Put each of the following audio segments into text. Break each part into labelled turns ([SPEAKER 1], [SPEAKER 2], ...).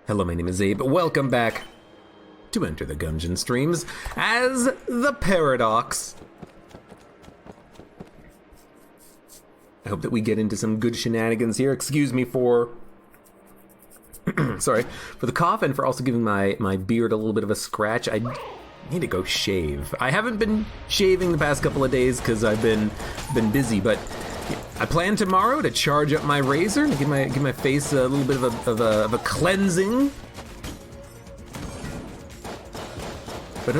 [SPEAKER 1] Hello, my name is Abe. Welcome back to Enter the Gungeon streams as the Paradox. I hope that we get into some good shenanigans here. Excuse me for... sorry, for the cough and for also giving my beard a little bit of a scratch. I need to go shave. I haven't been shaving the past couple of days because I've been busy, but I plan tomorrow to charge up my razor and give my face a little bit of a cleansing. But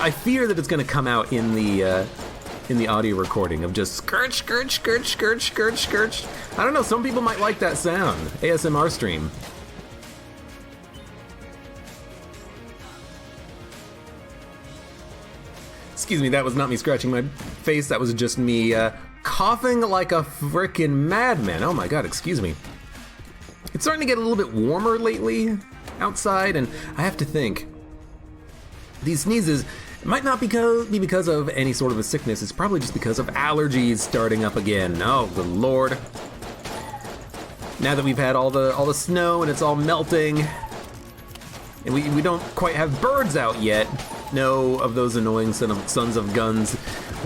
[SPEAKER 1] I fear that it's going to come out in the audio recording of just skirch, skirch, skirch, skirch, skirch, skirch. I don't know, some people might like that sound. ASMR stream. Excuse me, that was not me scratching my face, that was just me coughing like a frickin' madman. Oh my god, excuse me. It's starting to get a little bit warmer lately outside, and I have to think, these sneezes might not be because of any sort of a sickness. It's probably just because of allergies starting up again. Oh, good lord. Now that we've had all the snow and it's all melting, and we don't quite have birds out yet. No of those annoying sons of guns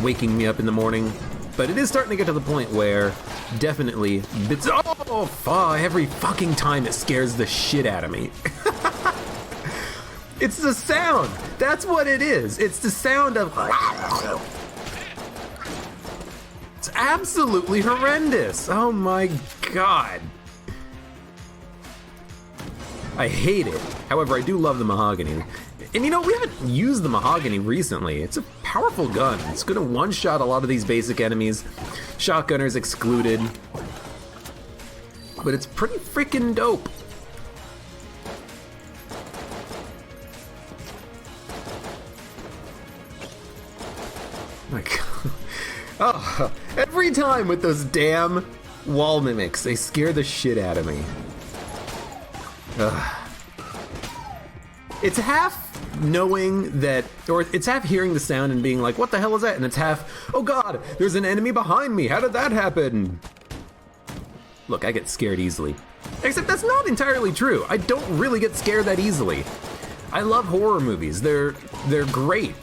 [SPEAKER 1] waking me up in the morning. But it is starting to get to the point where definitely bits. Oh, every fucking time it scares the shit out of me. It's the sound. That's what it is. It's the sound of... It's absolutely horrendous. Oh my god. I hate it. However, I do love the mahogany. And you know, we haven't used the mahogany recently. It's a powerful gun. It's gonna one-shot a lot of these basic enemies. Shotgunners excluded. But it's pretty freaking dope. My god. Oh, every time with those damn wall mimics, they scare the shit out of me. Ugh. It's half knowing that, or it's half hearing the sound and being like, what the hell is that? And it's half, oh god, there's an enemy behind me, how did that happen? Look, I get scared easily. Except that's not entirely true. I don't really get scared that easily. I love horror movies, they're great.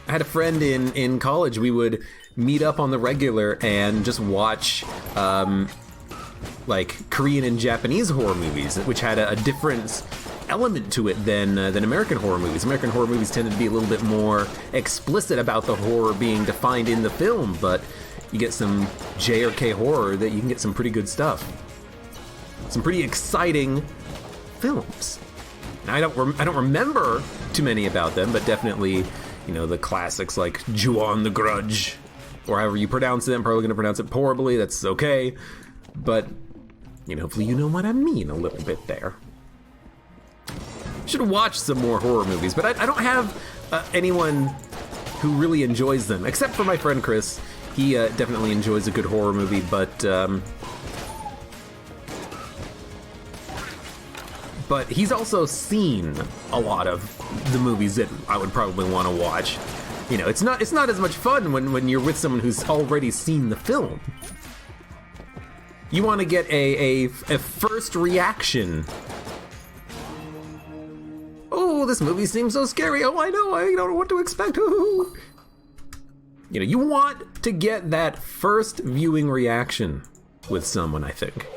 [SPEAKER 1] I had a friend in college, we would meet up on the regular and just watch like Korean and Japanese horror movies, which had a different element to it than American horror movies. American horror movies tended to be a little bit more explicit about the horror being defined in the film, but you get some J or K horror that you can get some pretty good stuff. Some pretty exciting films. And I don't remember too many about them, but definitely, you know, the classics like Ju-on the Grudge, or however you pronounce it. I'm probably going to pronounce it horribly, that's okay. But, you know, hopefully you know what I mean a little bit there. Should watch some more horror movies, but I don't have anyone who really enjoys them, except for my friend Chris. He definitely enjoys a good horror movie, but he's also seen a lot of the movies that I would probably want to watch. You know, it's not as much fun when you're with someone who's already seen the film. You want to get a first reaction. Oh, this movie seems so scary. Oh, I don't know what to expect. You know, you want to get that first viewing reaction with someone, I think.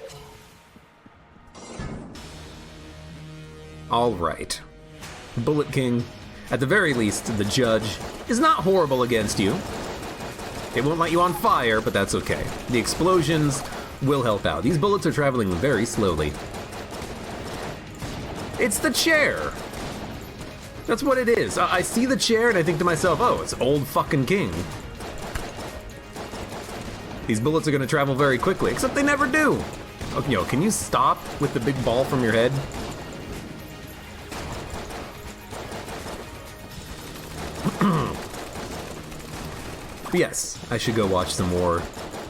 [SPEAKER 1] All right. Bullet King, at the very least, the judge is not horrible against you. It won't light you on fire, but that's okay. The explosions will help out. These bullets are traveling very slowly. It's the chair. That's what it is. I see the chair and I think to myself, oh, it's old fucking King. These bullets are gonna travel very quickly, except they never do. Oh, yo, can you stop with the big ball from your head? But yes, I should go watch some more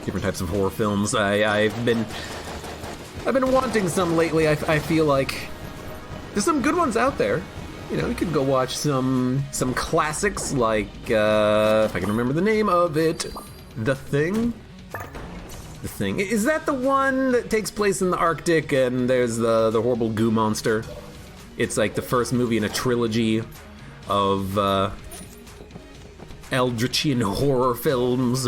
[SPEAKER 1] different types of horror films. I've been wanting some lately. I feel like there's some good ones out there. You know, you could go watch some classics like if I can remember the name of it, The Thing. the thing. Is that the one that takes place in the Arctic and there's the horrible goo monster? It's like the first movie in a trilogy of Eldritchian horror films.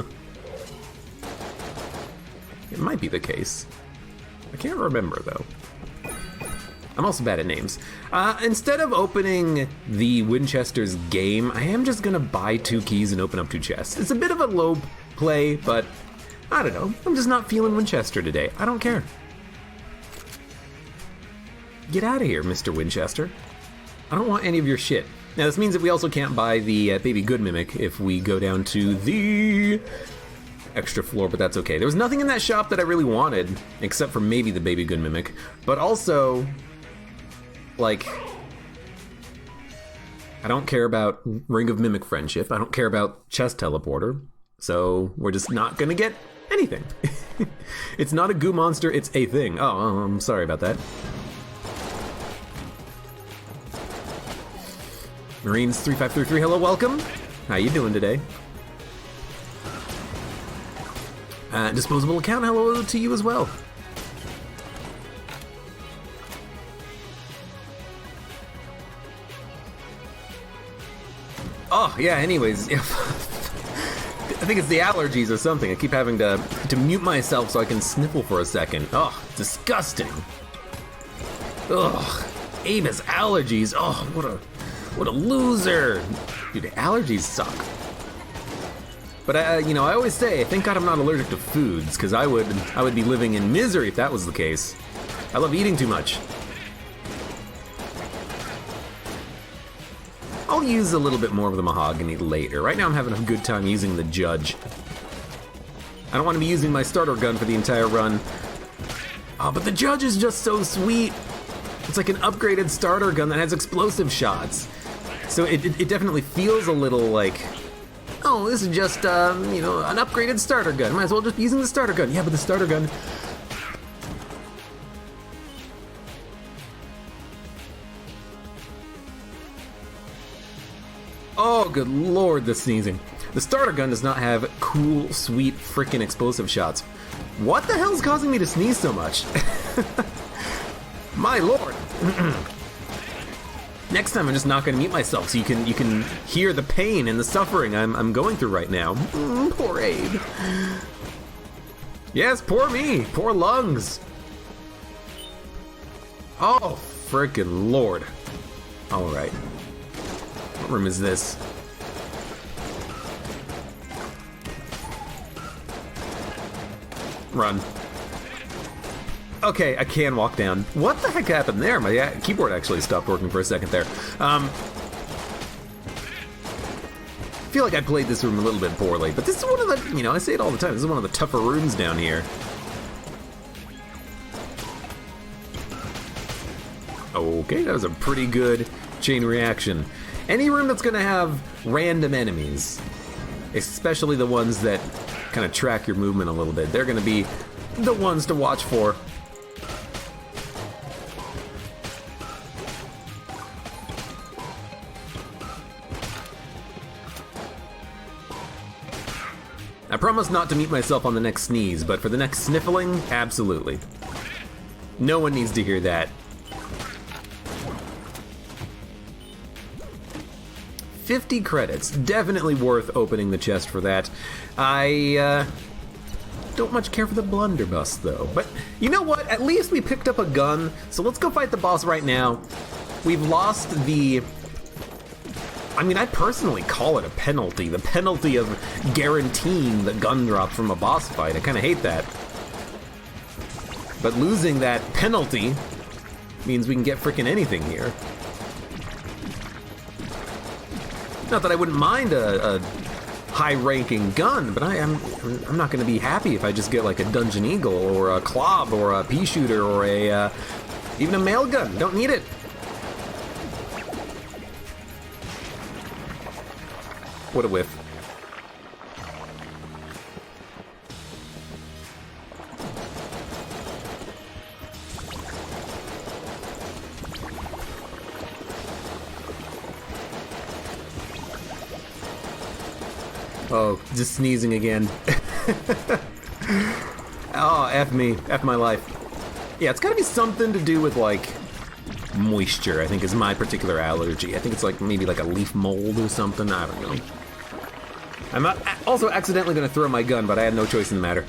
[SPEAKER 1] It might be the case. I can't remember though. I'm also bad at names. Instead of opening the Winchester's game, I am just gonna buy 2 keys and open up 2 chests. It's a bit of a low play, but I don't know. I'm just not feeling Winchester today. I don't care. Get out of here, Mr. Winchester. I don't want any of your shit. Now, this means that we also can't buy the Baby Good Mimic if we go down to the extra floor, but that's okay. There was nothing in that shop that I really wanted, except for maybe the Baby Good Mimic. But also, like, I don't care about Ring of Mimic Friendship. I don't care about Chest Teleporter. So we're just not gonna get anything. It's not a goo monster, it's a thing. Oh, I'm sorry about that. Marines 3533, hello, welcome. How you doing today? Disposable account, hello to you as well. Oh, yeah, anyways. I think it's the allergies or something. I keep having to mute myself so I can sniffle for a second. Oh, disgusting. Ugh, Abe has allergies. Oh, what a loser. Dude, allergies suck. But I always say, thank God I'm not allergic to foods, because I would be living in misery if that was the case. I love eating too much. I'll use a little bit more of the mahogany later. Right now I'm having a good time using the Judge. I don't want to be using my starter gun for the entire run. Oh, but the Judge is just so sweet. It's like an upgraded starter gun that has explosive shots. So it definitely feels a little like, oh, this is just, an upgraded starter gun. Might as well just be using the starter gun. Yeah, but the starter gun... Oh, good lord, the sneezing. The starter gun does not have cool, sweet, frickin' explosive shots. What the hell's causing me to sneeze so much? My lord. Next time I'm just not gonna mute myself so you can hear the pain and the suffering I'm going through right now. Poor Abe. Yes, poor me. Poor lungs. Oh, frickin' lord. Alright. What room is this? Run. Okay, I can walk down. What the heck happened there? My keyboard actually stopped working for a second there. I feel like I played this room a little bit poorly, but this is one of the, I say it all the time, this is one of the tougher rooms down here. Okay, that was a pretty good chain reaction. Any room that's gonna have random enemies, especially the ones that kind of track your movement a little bit, they're gonna be the ones to watch for. I promise not to mute myself on the next sneeze, but for the next sniffling, absolutely. No one needs to hear that. 50 credits. Definitely worth opening the chest for that. I don't much care for the blunderbuss, though. But you know what? At least we picked up a gun, so let's go fight the boss right now. We've lost the... I personally call it a penalty. The penalty of guaranteeing the gun drop from a boss fight. I kind of hate that. But losing that penalty means we can get frickin' anything here. Not that I wouldn't mind a high-ranking gun, but I'm not going to be happy if I just get like a Dungeon Eagle or a Clob or a Pea Shooter or a even a mail gun. Don't need it. What a whiff. Oh, just sneezing again. F me. F my life. Yeah, it's gotta be something to do with, like, moisture, I think, is my particular allergy. I think it's, like, maybe like a leaf mold or something. I don't know. I'm also accidentally gonna throw my gun, but I had no choice in the matter.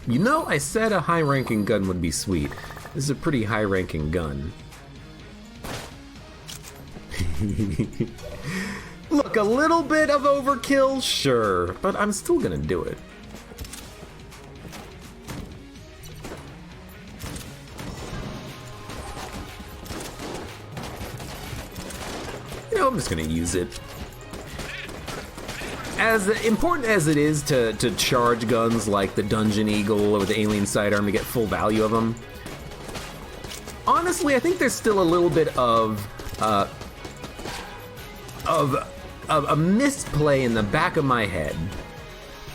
[SPEAKER 1] You know, I said a high-ranking gun would be sweet. This is a pretty high-ranking gun. Look, a little bit of overkill, sure, but I'm still gonna do it. You know, I'm just gonna use it. As important as it is to charge guns like the Dungeon Eagle or the Alien Sidearm to get full value of them, honestly, I think there's still a little bit of a misplay in the back of my head.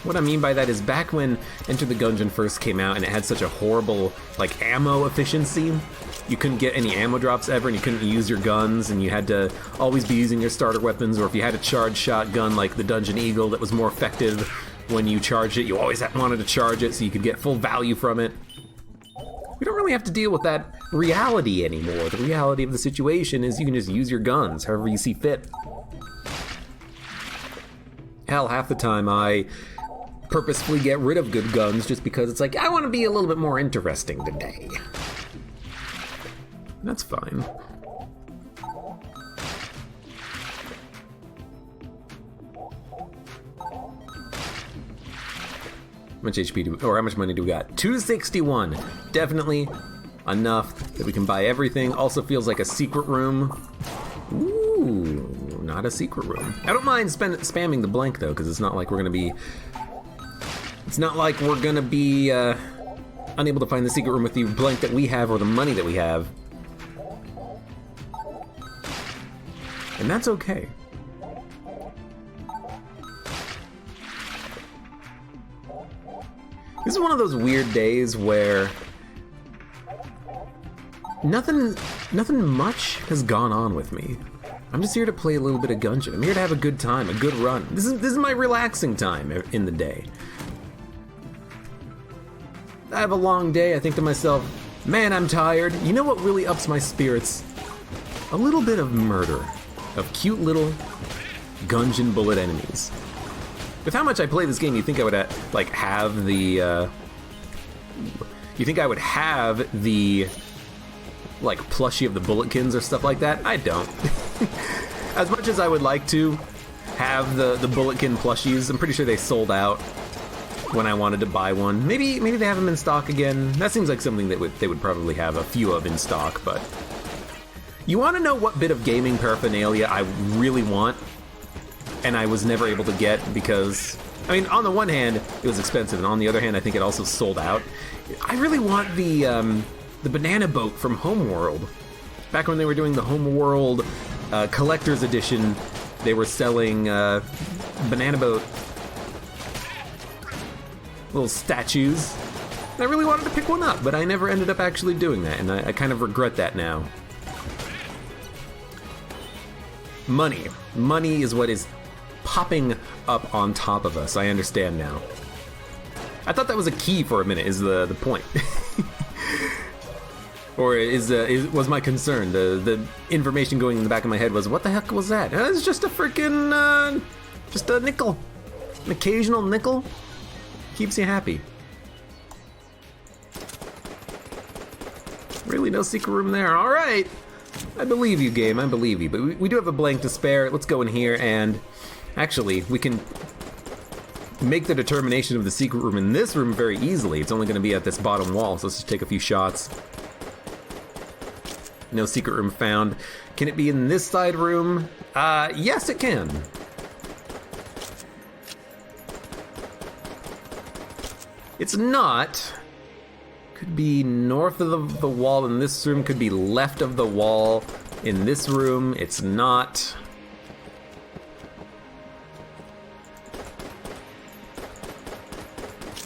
[SPEAKER 1] What I mean by that is back when Enter the Gungeon first came out and it had such a horrible, like, ammo efficiency, you couldn't get any ammo drops ever and you couldn't use your guns and you had to always be using your starter weapons, or if you had a charged shotgun like the Dungeon Eagle that was more effective when you charged it, you always wanted to charge it so you could get full value from it. We don't really have to deal with that reality anymore. The reality of the situation is you can just use your guns however you see fit. Hell, half the time I purposefully get rid of good guns just because it's like, I want to be a little bit more interesting today. That's fine. How much HP do, or how much money do we got? 261. Definitely enough that we can buy everything. Also feels like a secret room. Ooh, not a secret room. I don't mind spamming the blank though, because it's not like we're gonna be. It's not like we're gonna be unable to find the secret room with the blank that we have or the money that we have. And that's okay. This is one of those weird days where nothing much has gone on with me. I'm just here to play a little bit of Gungeon. I'm here to have a good time, a good run. This is my relaxing time in the day. I have a long day, I think to myself, man, I'm tired. You know what really ups my spirits? A little bit of murder. Of cute little Gungeon bullet enemies. With how much I play this game, you think I would like have the you think I would have the like plushie of the Bulletkins or stuff like that? I don't. As much as I would like to have the Bulletkin plushies, I'm pretty sure they sold out when I wanted to buy one. Maybe they have them in stock again. That seems like something that they would probably have a few of in stock, but you want to know what bit of gaming paraphernalia I really want, and I was never able to get because, I mean, on the one hand, it was expensive, and on the other hand, I think it also sold out. I really want the banana boat from Homeworld. Back when they were doing the Homeworld Collector's Edition, they were selling banana boat little statues. And I really wanted to pick one up, but I never ended up actually doing that, and I kind of regret that now. Money. Money is what is popping up on top of us. I understand now. I thought that was a key for a minute, is the point. Or was my concern. The information going in the back of my head was, what the heck was that? It's just a freaking, just a nickel. An occasional nickel. Keeps you happy. Really no secret room there. All right. I believe you, game. I believe you. But we do have a blank to spare. Let's go in here and actually we can make the determination of the secret room in this room very easily. It's only going to be at this bottom wall, so let's just take a few shots. No secret room found. Can it be in this side room? Yes, it can. It's not. Could be north of the wall in this room, could be left of the wall in this room. It's not.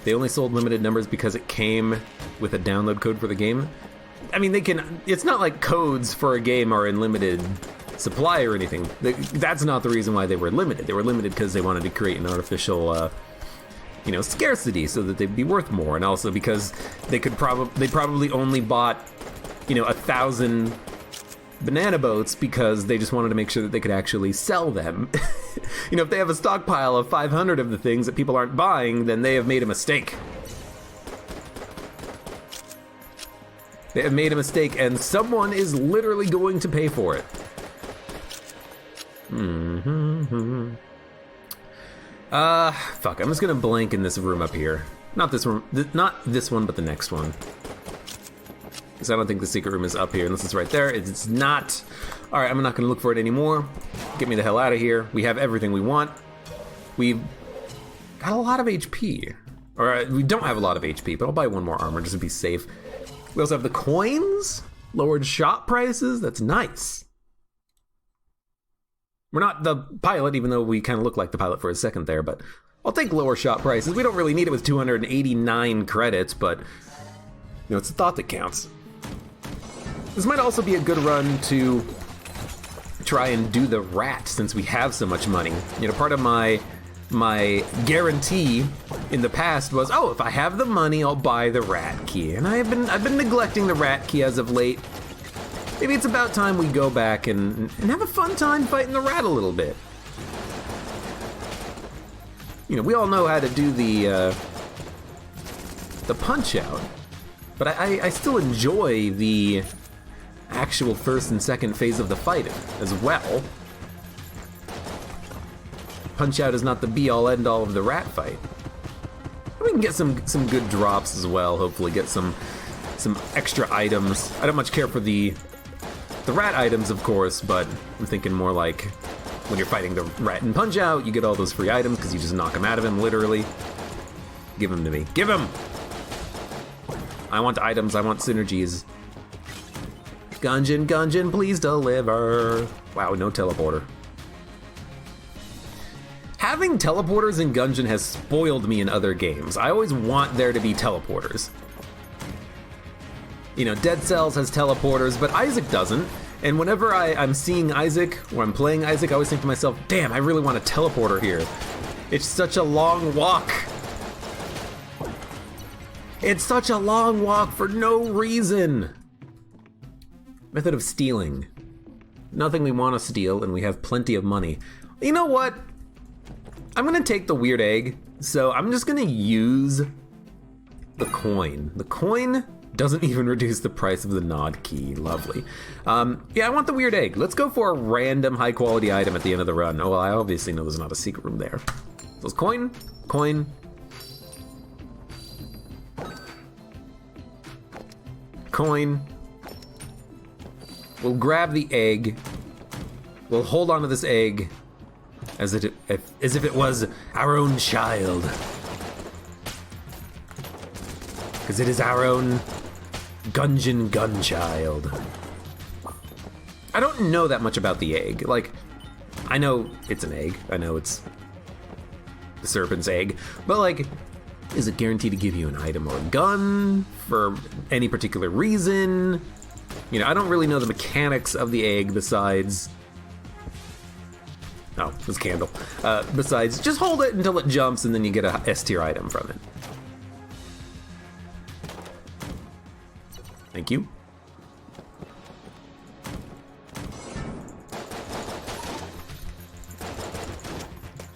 [SPEAKER 1] They only sold limited numbers because it came with a download code for the game. I mean, it's not like codes for a game are in limited supply or anything. That's not the reason why they were limited. They were limited because they wanted to create an artificial you know, scarcity so that they'd be worth more, and also because they probably only bought, you know, 1,000 banana boats because they just wanted to make sure that they could actually sell them. You know, if they have a stockpile of 500 of the things that people aren't buying, then they have made a mistake. They have made a mistake, and someone is literally going to pay for it. Fuck, I'm just gonna blank in this room up here. Not this room, not this one, but the next one. Because I don't think the secret room is up here, unless it's right there. It's not. All right, I'm not gonna look for it anymore. Get me the hell out of here. We have everything we want. We've got a lot of HP. Or we don't have a lot of HP, but I'll buy one more armor just to be safe. We also have the coins, lowered shop prices. That's nice. We're not the pilot, even though we kind of look like the pilot for a second there, but I'll take lower shop prices. We don't really need it with 289 credits, but you know, it's the thought that counts. This might also be a good run to try and do the rat, since we have so much money. You know, part of my guarantee in the past was, oh, if I have the money, I'll buy the rat key. And I've been neglecting the rat key as of late. Maybe it's about time we go back and have a fun time fighting the rat a little bit. You know, we all know how to do the punch out, but I still enjoy the actual first and second phase of the fight as well. Punch out is not the be-all end-all of the rat fight. We can get some good drops as well. Hopefully, get some extra items. I don't much care for the rat items, of course, but I'm thinking more like when you're fighting the rat in Punch Out, you get all those free items because you just knock them out of him, literally. Give them to me. Give them! I want items. I want synergies. Gungeon, please deliver. Wow, no teleporter. Having teleporters in Gungeon has spoiled me in other games. I always want there to be teleporters. You know, Dead Cells has teleporters, but Isaac doesn't. And whenever I'm seeing Isaac, or I'm playing Isaac, I always think to myself, damn, I really want a teleporter here. It's such a long walk. It's such a long walk for no reason. Method of stealing. Nothing we want to steal, and we have plenty of money. You know what? I'm gonna take the weird egg, so I'm just gonna use the coin. The coin doesn't even reduce the price of the nod key. Lovely. Yeah, I want the weird egg. Let's go for a random high quality item at the end of the run. Oh, well, I obviously know there's not a secret room there. So it's coin, coin, coin. We'll grab the egg. We'll hold on to this egg as if it was our own child. Because it is our own Gungeon gun child. I don't know that much about the egg. Like, I know it's an egg. I know it's the serpent's egg. But like, is it guaranteed to give you an item or a gun for any particular reason? You know, I don't really know the mechanics of the egg besides... Oh, it's a candle. Besides, just hold it until it jumps and then you get a S tier item from it. Thank you.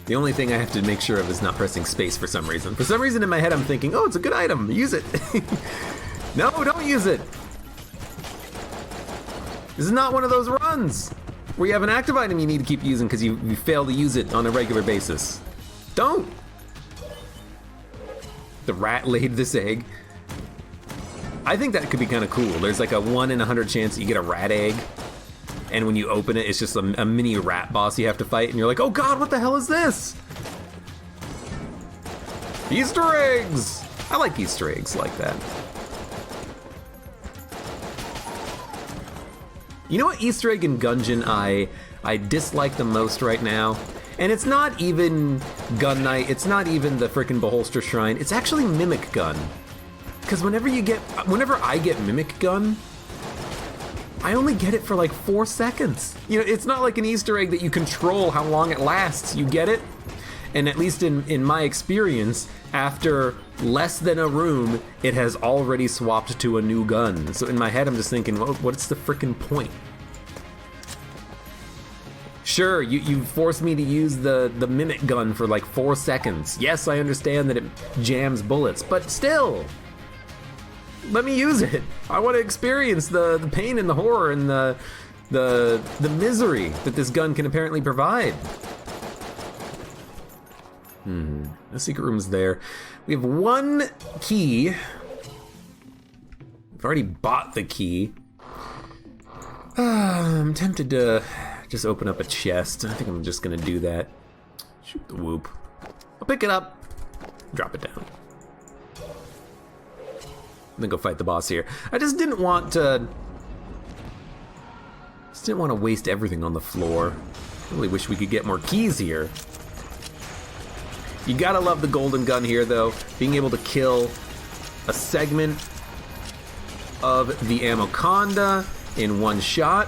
[SPEAKER 1] The only thing I have to make sure of is not pressing space for some reason. For some reason in my head I'm thinking, oh, it's a good item, use it. No, don't use it. This is not one of those runs where you have an active item you need to keep using because you fail to use it on a regular basis. Don't! The rat laid this egg. I think that could be kind of cool. There's like a 1 in 100 chance that you get a rat egg, and when you open it, it's just a mini rat boss you have to fight, and you're like, oh god, what the hell is this? Easter eggs! I like Easter eggs like that. You know what Easter egg in Gungeon I dislike the most right now? And it's not even Gun Knight, it's not even the frickin' Beholster Shrine, it's actually Mimic Gun. Because whenever I get Mimic Gun, I only get it for like 4 seconds. You know, it's not like an Easter egg that you control how long it lasts. You get it? And at least in my experience, after less than a room, it has already swapped to a new gun. So in my head, I'm just thinking, what's the frickin' point? Sure, you forced me to use the mimic gun for like 4 seconds. Yes, I understand that it jams bullets, but still, let me use it. I want to experience the pain and the horror and the misery that this gun can apparently provide. The secret room's there. We have 1 key. I've already bought the key. I'm tempted to just open up a chest. I think I'm just gonna do that. Shoot the whoop. I'll pick it up, drop it down. And then go fight the boss here. I just didn't want to waste everything on the floor. I really wish we could get more keys here. You gotta love the golden gun here, though. Being able to kill a segment of the Amoconda in 1 shot.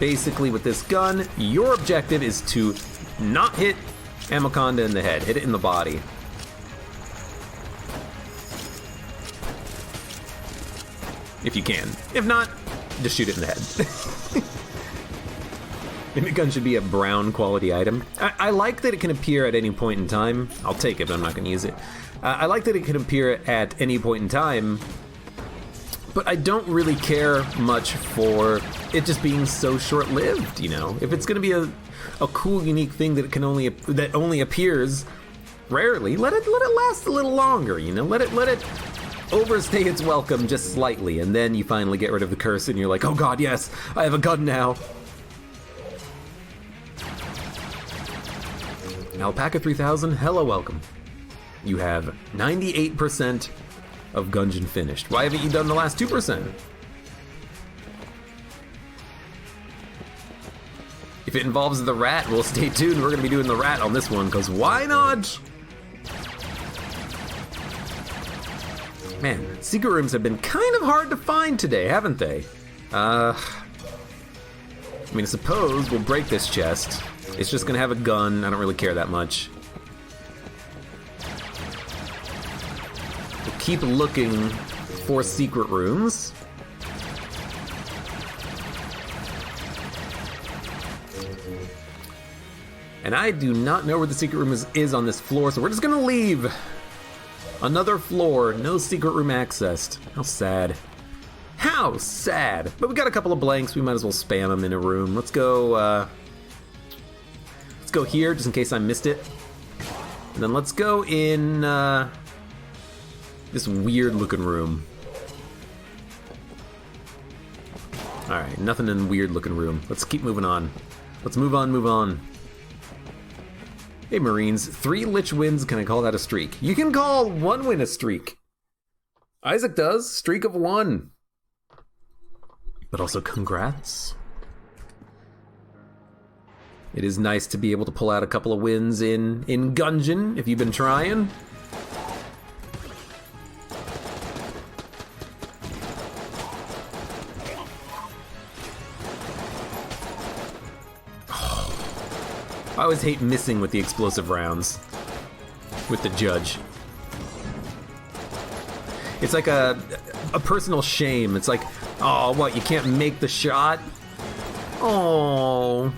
[SPEAKER 1] Basically, with this gun, your objective is to not hit Amoconda in the head. Hit it in the body. If you can. If not, just shoot it in the head. Mimic gun should be a brown quality item. I like that it can appear at any point in time. I'll take it, but I'm not going to use it. I like that it can appear at any point in time, but I don't really care much for it just being so short-lived, you know? If it's going to be a cool, unique thing that only appears rarely, let it last a little longer, you know? Let it overstay its welcome just slightly, and then you finally get rid of the curse and you're like, oh god, yes, I have a gun now. Alpaca 3000, hello, welcome. You have 98% of Gungeon finished. Why haven't you done the last 2%? If it involves the rat, well, stay tuned. We're gonna be doing the rat on this one, because why not? Man, secret rooms have been kind of hard to find today, haven't they? I mean, I suppose we'll break this chest. It's just gonna have a gun. I don't really care that much. We'll keep looking for secret rooms. And I do not know where the secret room is on this floor, so we're just gonna leave. Another floor, no secret room accessed. How sad. How sad. But we got a couple of blanks, we might as well spam them in a room. Let's go here, just in case I missed it. And then let's go in this weird looking room. Alright, nothing in the weird looking room. Let's keep moving on. Let's move on. Hey Marines, 3 Lich wins, can I call that a streak? You can call 1 win a streak. Isaac does, streak of 1. But also congrats. It is nice to be able to pull out a couple of wins in Gungeon, if you've been trying. I always hate missing with the explosive rounds. With the judge. It's like a personal shame. It's like, oh, what, you can't make the shot? Oh.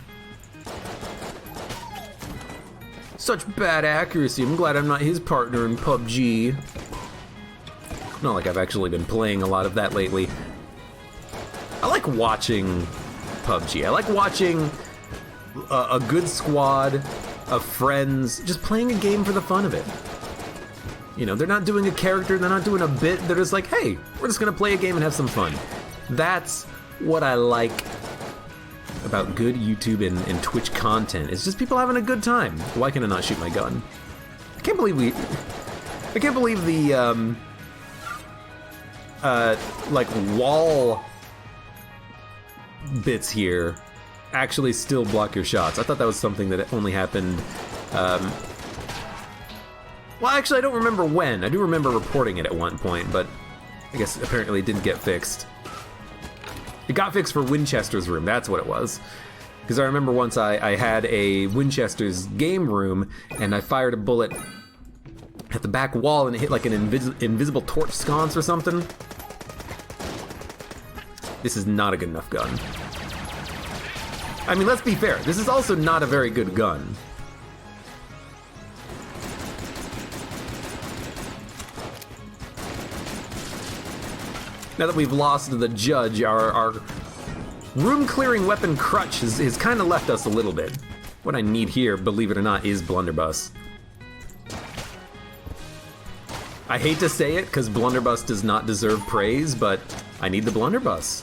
[SPEAKER 1] Such bad accuracy. I'm glad I'm not his partner in PUBG. Not like I've actually been playing a lot of that lately. I like watching PUBG. I like watching a good squad of friends just playing a game for the fun of it. You know, they're not doing a character, they're not doing a bit, they're just like, hey, we're just gonna play a game and have some fun. That's what I like about good YouTube and Twitch content. It's just people having a good time. Why can I not shoot my gun? I can't believe the like wall bits here actually still block your shots. I thought that was something that only happened well, actually I don't remember when. I do remember reporting it at one point, but I guess apparently it didn't get fixed. It got fixed for Winchester's room, that's what it was. Because I remember once I had a Winchester's game room, and I fired a bullet at the back wall and hit like an invisible torch sconce or something. This is not a good enough gun. I mean, let's be fair. This is also not a very good gun. Now that we've lost the judge, our room-clearing weapon crutch has kind of left us a little bit. What I need here, believe it or not, is blunderbuss. I hate to say it, because blunderbuss does not deserve praise, but I need the blunderbuss.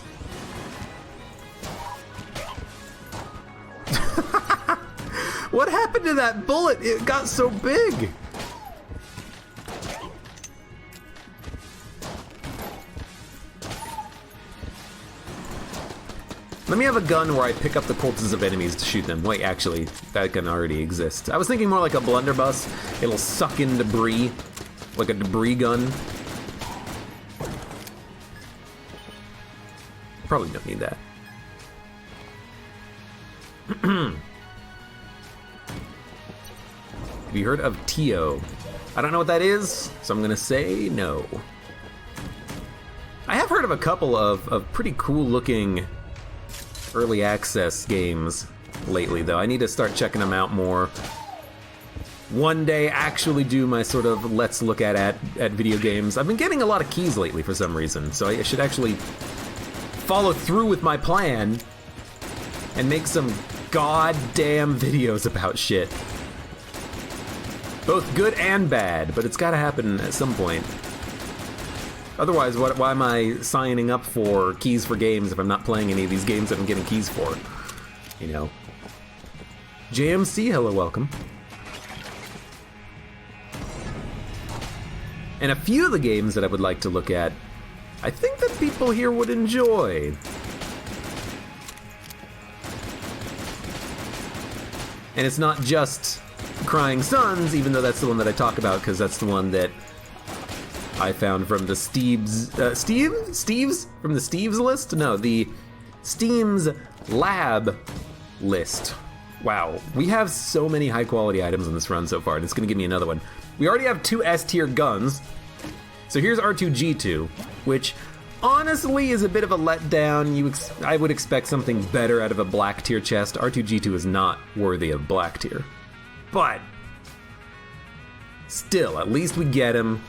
[SPEAKER 1] What happened to that bullet? It got so big. Let me have a gun where I pick up the corpses of enemies to shoot them. Wait, actually, that gun already exists. I was thinking more like a blunderbuss. It'll suck in debris, like a debris gun. Probably don't need that. Have you heard of Tio? I don't know what that is, so I'm gonna say no. I have heard of a couple of pretty cool looking early access games lately, though. I need to start checking them out more. One day actually do my sort of let's look at video games. I've been getting a lot of keys lately for some reason, so I should actually follow through with my plan and make some goddamn videos about shit. Both good and bad, but it's gotta happen at some point. Otherwise, why am I signing up for keys for games if I'm not playing any of these games that I'm getting keys for? You know. JMC, hello, welcome. And a few of the games that I would like to look at, I think that people here would enjoy. And it's not just Crying Sons, even though that's the one that I talk about, because that's the one that I found from the Steve's from the Steve's list? No, the Steam's Lab list. Wow, we have so many high quality items in this run so far, and it's gonna give me another one. We already have 2 S tier guns. So here's R2-G2, which honestly is a bit of a letdown. I would expect something better out of a black tier chest. R2-G2 is not worthy of black tier. But still, at least we get him.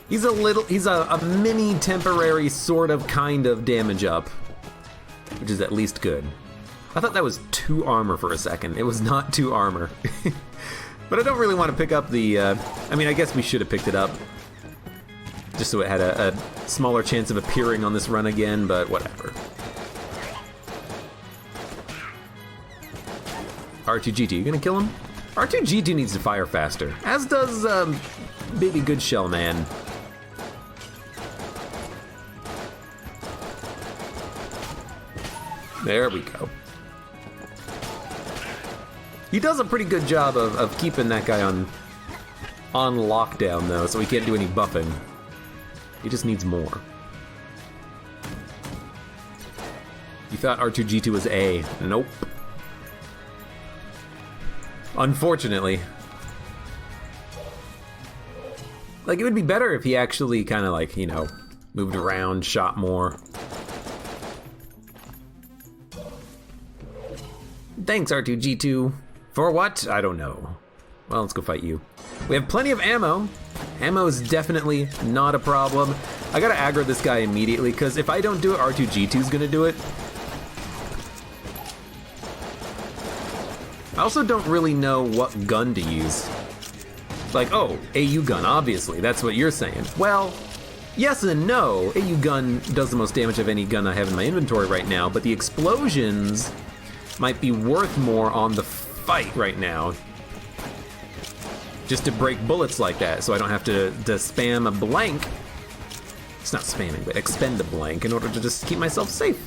[SPEAKER 1] He's a mini temporary sort of kind of damage up, which is at least good. I thought that was 2 armor for a second. It was not 2 armor. But I don't really want to pick up the, I mean, I guess we should have picked it up, just so it had a smaller chance of appearing on this run again, but whatever. R2-G2, you gonna kill him? R2-G2 needs to fire faster, as does Baby Good Shell Man. There we go. He does a pretty good job of keeping that guy on lockdown, though, so he can't do any buffing. He just needs more. You thought R2-G2 was A. Nope. Unfortunately. Like, it would be better if he actually kind of, like, you know, moved around, shot more. Thanks, R2-G2. For what? I don't know. Well, let's go fight you. We have plenty of ammo. Ammo is definitely not a problem. I gotta aggro this guy immediately, because if I don't do it, R2-G2 is gonna do it. I also don't really know what gun to use. Like, oh, AU gun, obviously, that's what you're saying. Well, yes and no. AU gun does the most damage of any gun I have in my inventory right now, but the explosions might be worth more on the fight right now. Just to break bullets like that, so I don't have to spam a blank. It's not spamming, but expend a blank in order to just keep myself safe.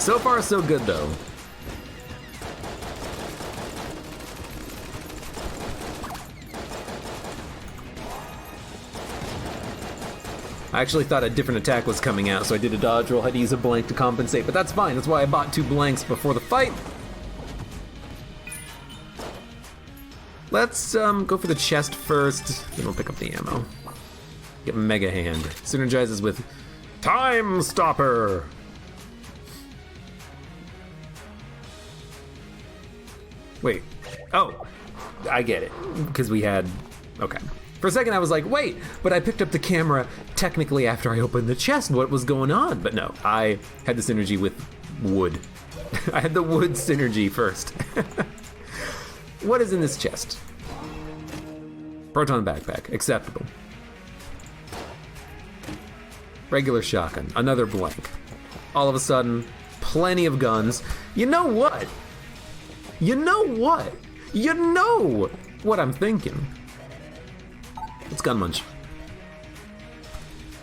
[SPEAKER 1] So far, so good, though. I actually thought a different attack was coming out, so I did a dodge roll, had to use a blank to compensate, but that's fine. That's why I bought 2 blanks before the fight. Let's go for the chest first, then we'll pick up the ammo. Get Mega Hand. Synergizes with Time Stopper! Wait. Oh, I get it. Because we had... Okay. For a second I was like, wait, but I picked up the camera technically after I opened the chest. What was going on? But no, I had the synergy with wood. I had the wood synergy first. What is in this chest? Proton backpack. Acceptable. Regular shotgun. Another blank. All of a sudden, plenty of guns. You know what? You know what? You know what I'm thinking. It's Gun Munch.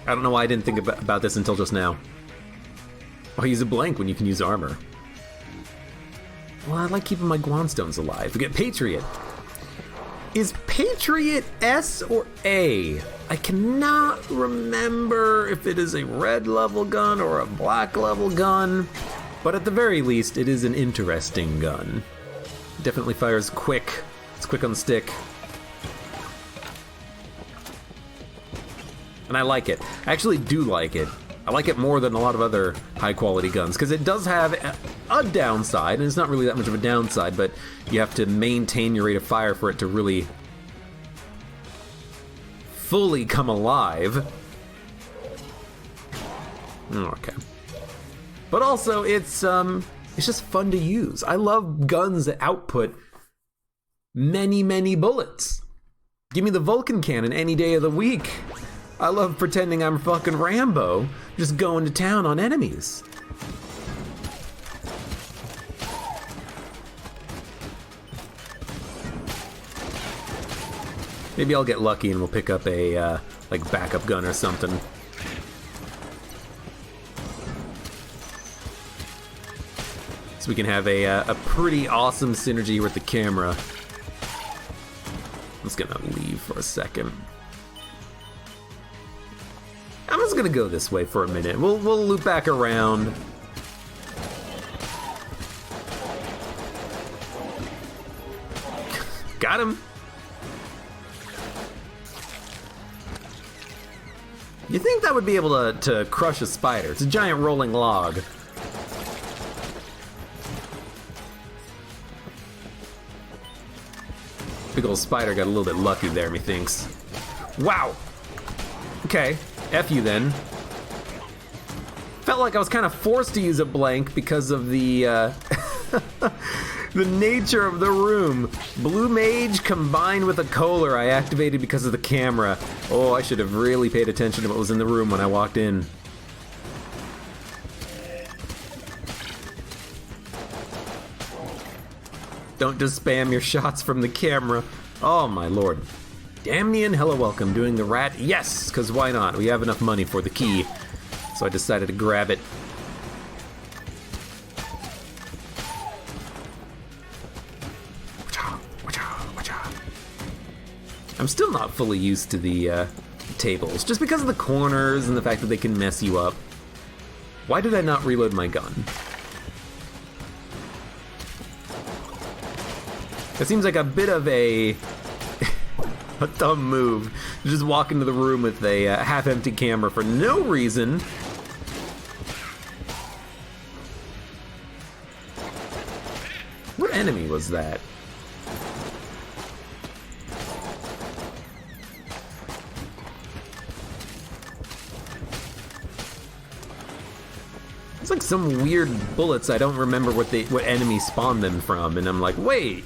[SPEAKER 1] I don't know why I didn't think about this until just now. Why use a blank when you can use armor? Well, I like keeping my Guanstones alive. We get Patriot. Is Patriot S or A? I cannot remember if it is a red level gun or a black level gun, but at the very least, it is an interesting gun. It definitely fires quick. It's quick on the stick. And I like it. I actually do like it. I like it more than a lot of other high-quality guns, because it does have a downside, and it's not really that much of a downside, but you have to maintain your rate of fire for it to really fully come alive. Okay. But also, it's just fun to use. I love guns that output many, many bullets. Give me the Vulcan cannon any day of the week. I love pretending I'm fucking Rambo, just going to town on enemies. Maybe I'll get lucky and we'll pick up a, like, backup gun or something. So we can have a pretty awesome synergy with the camera. I'm just gonna leave for a second. I'm just gonna go this way for a minute. We'll loop back around. Got him. You think that would be able to crush a spider? It's a giant rolling log. Big old spider got a little bit lucky there, methinks. Wow. Okay. F you then. Felt like I was kind of forced to use a blank because of the the nature of the room. Blue Mage combined with a Kohler I activated because of the camera. Oh, I should have really paid attention to what was in the room when I walked in. Don't just spam your shots from the camera. Oh my lord. Damnian, hello, welcome. Doing the rat? Yes, because why not? We have enough money for the key. So I decided to grab it. I'm still not fully used to the tables, just because of the corners and the fact that they can mess you up. Why did I not reload my gun? It seems like a bit of a dumb move. Just walk into the room with a half-empty camera for no reason. What enemy was that? It's like some weird bullets. I don't remember what enemy spawned them from, and I'm like, wait,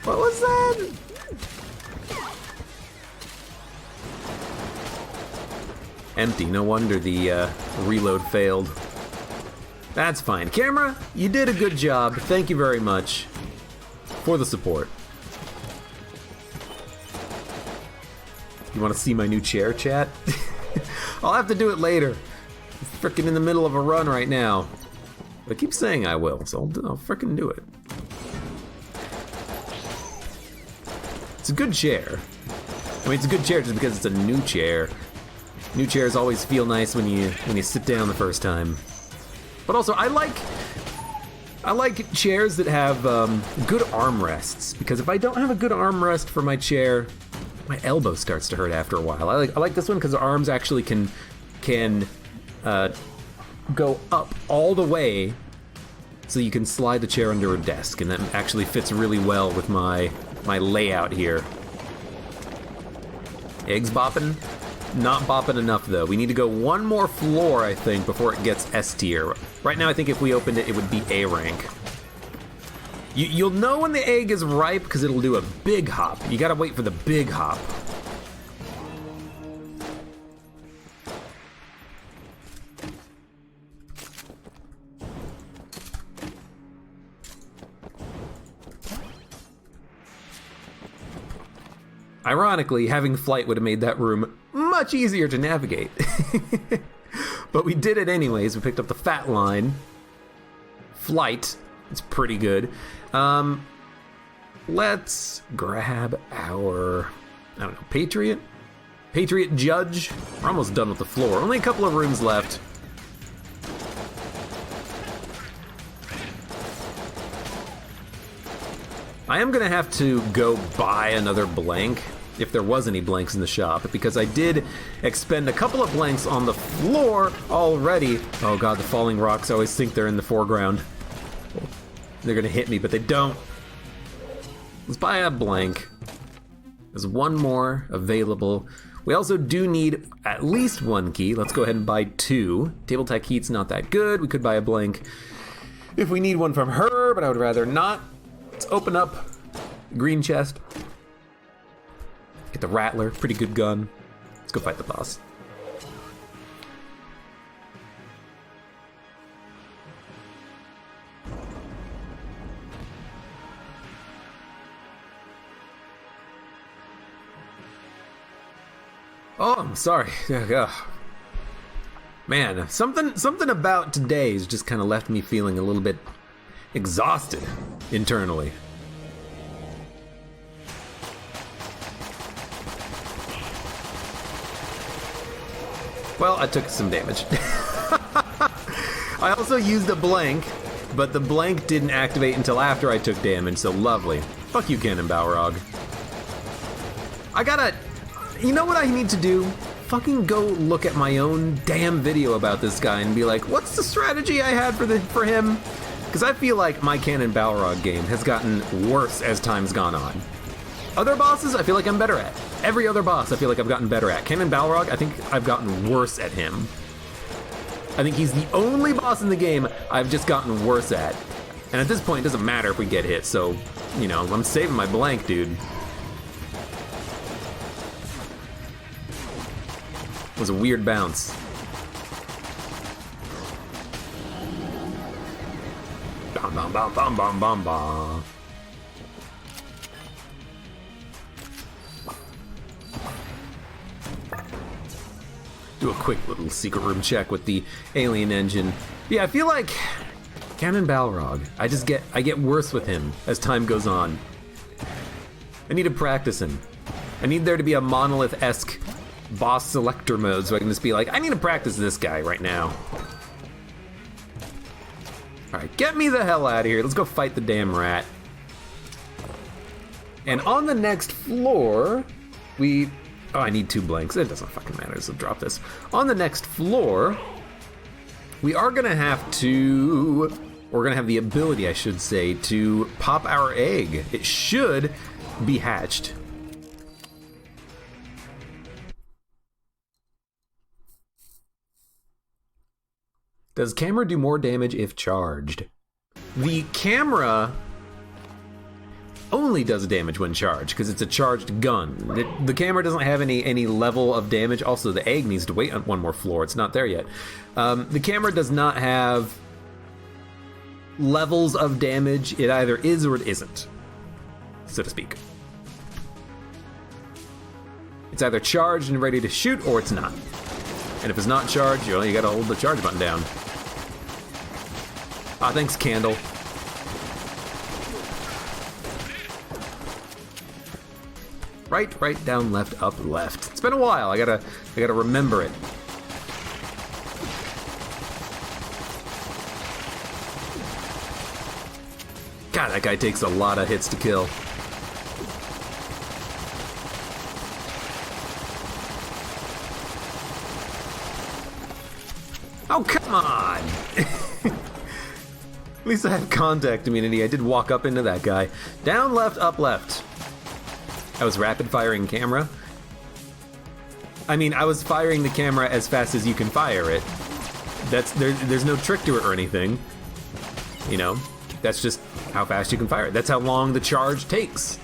[SPEAKER 1] what was that? Empty. No wonder the reload failed. That's fine. Camera, you did a good job. Thank you very much for the support. You want to see my new chair, chat? I'll have to do it later. I'm freaking in the middle of a run right now. I keep saying I will, so I'll frickin' do it. It's a good chair. I mean, it's a good chair just because it's a new chair. New chairs always feel nice when you sit down the first time. But also, I like chairs that have good armrests, because if I don't have a good armrest for my chair, my elbow starts to hurt after a while. I like this one because the arms actually can go up all the way, so you can slide the chair under a desk, and that actually fits really well with my layout here. Eggs bopping? Not bopping enough though. We need to go one more floor, I think, before it gets S tier. Right now I think if we opened it, it would be A rank. You'll know when the egg is ripe because it'll do a big hop. You gotta wait for the big hop. Ironically, having flight would have made that room much easier to navigate. But we did it anyways. We picked up the fat line. Flight, it's pretty good. Let's grab our, I don't know, Patriot? Patriot Judge? We're almost done with the floor. Only a couple of rooms left. I am gonna have to go buy another blank, if there was any blanks in the shop, because I did expend a couple of blanks on the floor already. Oh god, the falling rocks, I always think they're in the foreground. They're gonna hit me, but they don't. Let's buy a blank. There's one more available. We also do need at least one key. Let's go ahead and buy two. Table tech heat's not that good. We could buy a blank if we need one from her, but I would rather not. Let's open up the green chest. Get the Rattler, pretty good gun. Let's go fight the boss. Oh, I'm sorry. Man, something about today's just kind of left me feeling a little bit exhausted internally. Well, I took some damage. I also used a blank, but the blank didn't activate until after I took damage, so lovely. Fuck you, Cannon Balrog. You know what I need to do? Fucking go look at my own damn video about this guy and be like, what's the strategy I had for him? Because I feel like my Cannon Balrog game has gotten worse as time's gone on. Other bosses, I feel like I'm better at. Every other boss, I feel like I've gotten better at. Cannon Balrog, I think I've gotten worse at him. I think he's the only boss in the game I've just gotten worse at. And at this point, it doesn't matter if we get hit, so, you know, I'm saving my blank, dude. It was a weird bounce. Bum bum bum bum bum bum bum. Do a quick little secret room check with the alien engine. Yeah, I feel like Cannon Balrog, I get worse with him as time goes on. I need to practice him. I need there to be a Monolith-esque boss selector mode so I can just be like, I need to practice this guy right now. Alright, get me the hell out of here. Let's go fight the damn rat. And on the next floor, oh, I need two blanks. It doesn't fucking matter, so drop this. On the next floor, we are gonna have to, we're gonna have the ability, I should say, to pop our egg. It should be hatched. Does camera do more damage if charged? The camera only does damage when charged, because it's a charged gun. The camera doesn't have any level of damage. Also, the egg needs to wait on one more floor. It's not there yet. The camera does not have levels of damage. It either is or it isn't, so to speak. It's either charged and ready to shoot, or it's not. And if it's not charged, you gotta hold the charge button down. Ah, thanks, Candle. Right, down, left, up, left. It's been a while. I gotta remember it. God, that guy takes a lot of hits to kill. Oh, come on! At least I have contact immunity. I did walk up into that guy. Down, left, up, left. I was rapid firing camera. I mean, I was firing the camera as fast as you can fire it. There's no trick to it or anything. You know, that's just how fast you can fire it. That's how long the charge takes.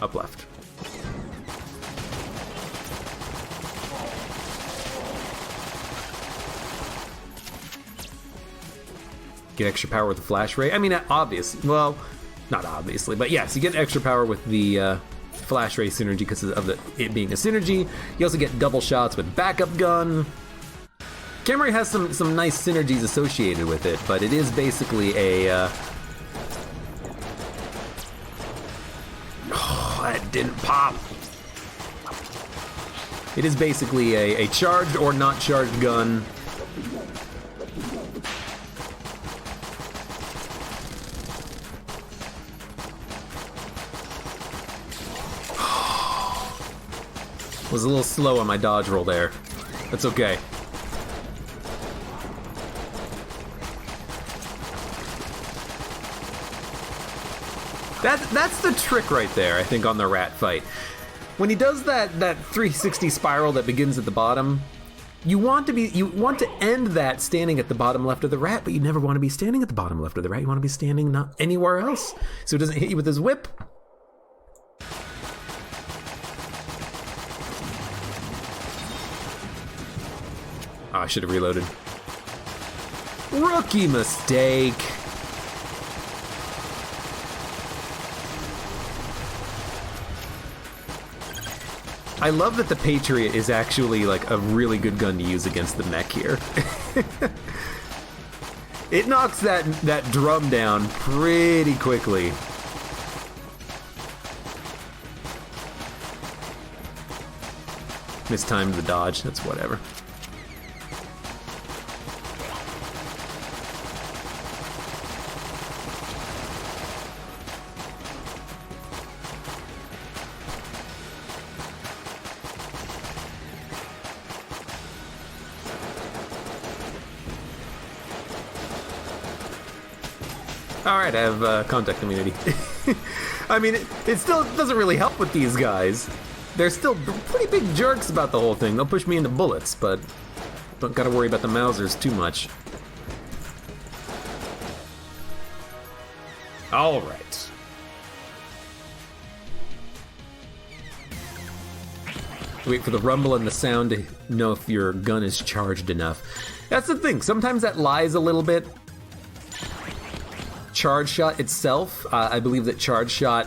[SPEAKER 1] Up, left. Get extra power with the flash ray. I mean, obviously, well, not obviously, but yes, you get extra power with the flash ray synergy because of it being a synergy. You also get double shots with backup gun. Camera has some nice synergies associated with it, but it is basically a oh, that didn't pop. It is basically a charged or not charged gun. Was a little slow on my dodge roll there. That's okay. That's the trick right there, I think, on the rat fight. When he does that 360 spiral that begins at the bottom, you want to end that standing at the bottom left of the rat, but you never want to be standing at the bottom left of the rat. You want to be standing not anywhere else, so it doesn't hit you with his whip. Oh, I should have reloaded. Rookie mistake. I love that the Patriot is actually like a really good gun to use against the mech here. It knocks that drum down pretty quickly. Mistimed the dodge, that's whatever. Alright, I have contact immunity. I mean, it still doesn't really help with these guys. They're still pretty big jerks about the whole thing. They'll push me into bullets, but don't gotta worry about the Mausers too much. Alright. Wait for the rumble and the sound to know if your gun is charged enough. That's the thing, sometimes that lies a little bit. Charge shot itself, I believe that charge shot,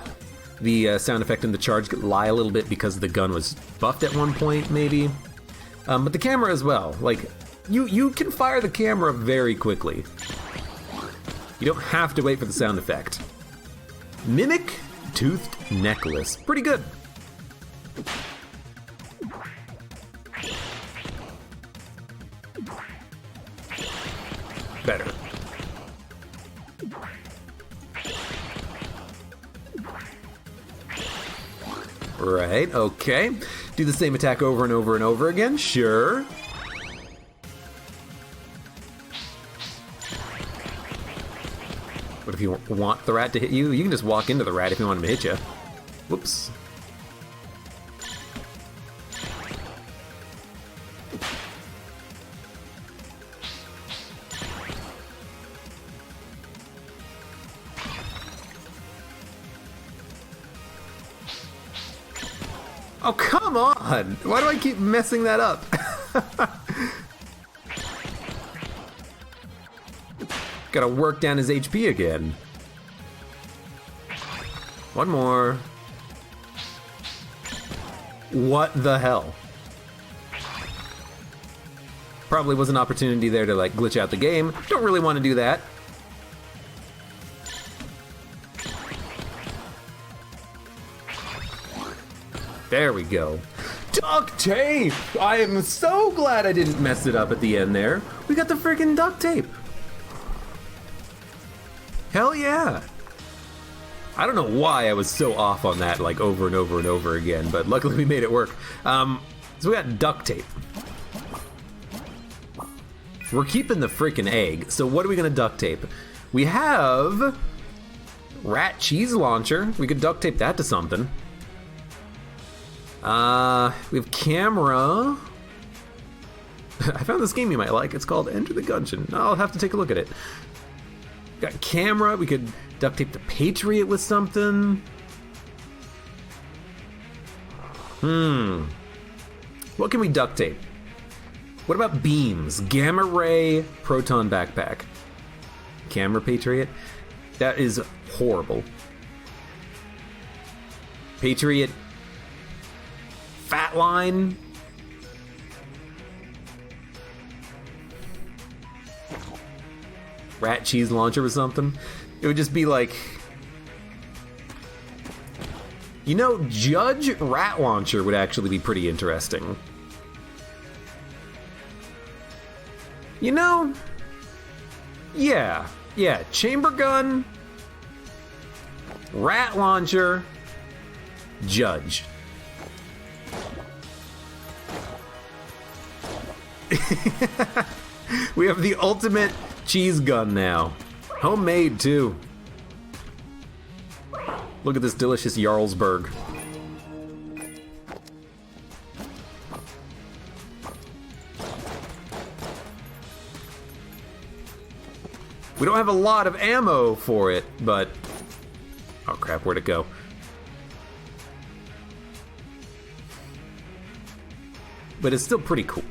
[SPEAKER 1] the sound effect and the charge lie a little bit because the gun was buffed at one point, maybe. But the camera as well. Like, you can fire the camera very quickly. You don't have to wait for the sound effect. Mimic Toothed Necklace. Pretty good. Better. Right, okay. Do the same attack over and over and over again, sure. But if you want the rat to hit you, you can just walk into the rat if you want him to hit you. Whoops. Oh, come on! Why do I keep messing that up? Gotta work down his HP again. One more. What the hell? Probably was an opportunity there to like glitch out the game. Don't really want to do that. There we go. Duct tape! I am so glad I didn't mess it up at the end there. We got the freaking duct tape. Hell yeah. I don't know why I was so off on that like over and over and over again, but luckily we made it work. So we got duct tape. We're keeping the freaking egg, so what are we gonna duct tape? We have rat cheese launcher. We could duct tape that to something. We have camera. I found this game you might like. It's called Enter the Gungeon. I'll have to take a look at it. Got camera. We could duct tape the Patriot with something. What can we duct tape? What about beams? Gamma ray, proton backpack. Camera Patriot? That is horrible. Patriot, fat line. Rat cheese launcher or something. It would just be like, you know, Judge rat launcher would actually be pretty interesting. You know, yeah, chamber gun, rat launcher, Judge. We have the ultimate cheese gun now. Homemade, too. Look at this delicious Jarlsberg. We don't have a lot of ammo for it, but... oh crap, where'd it go? But it's still pretty cool.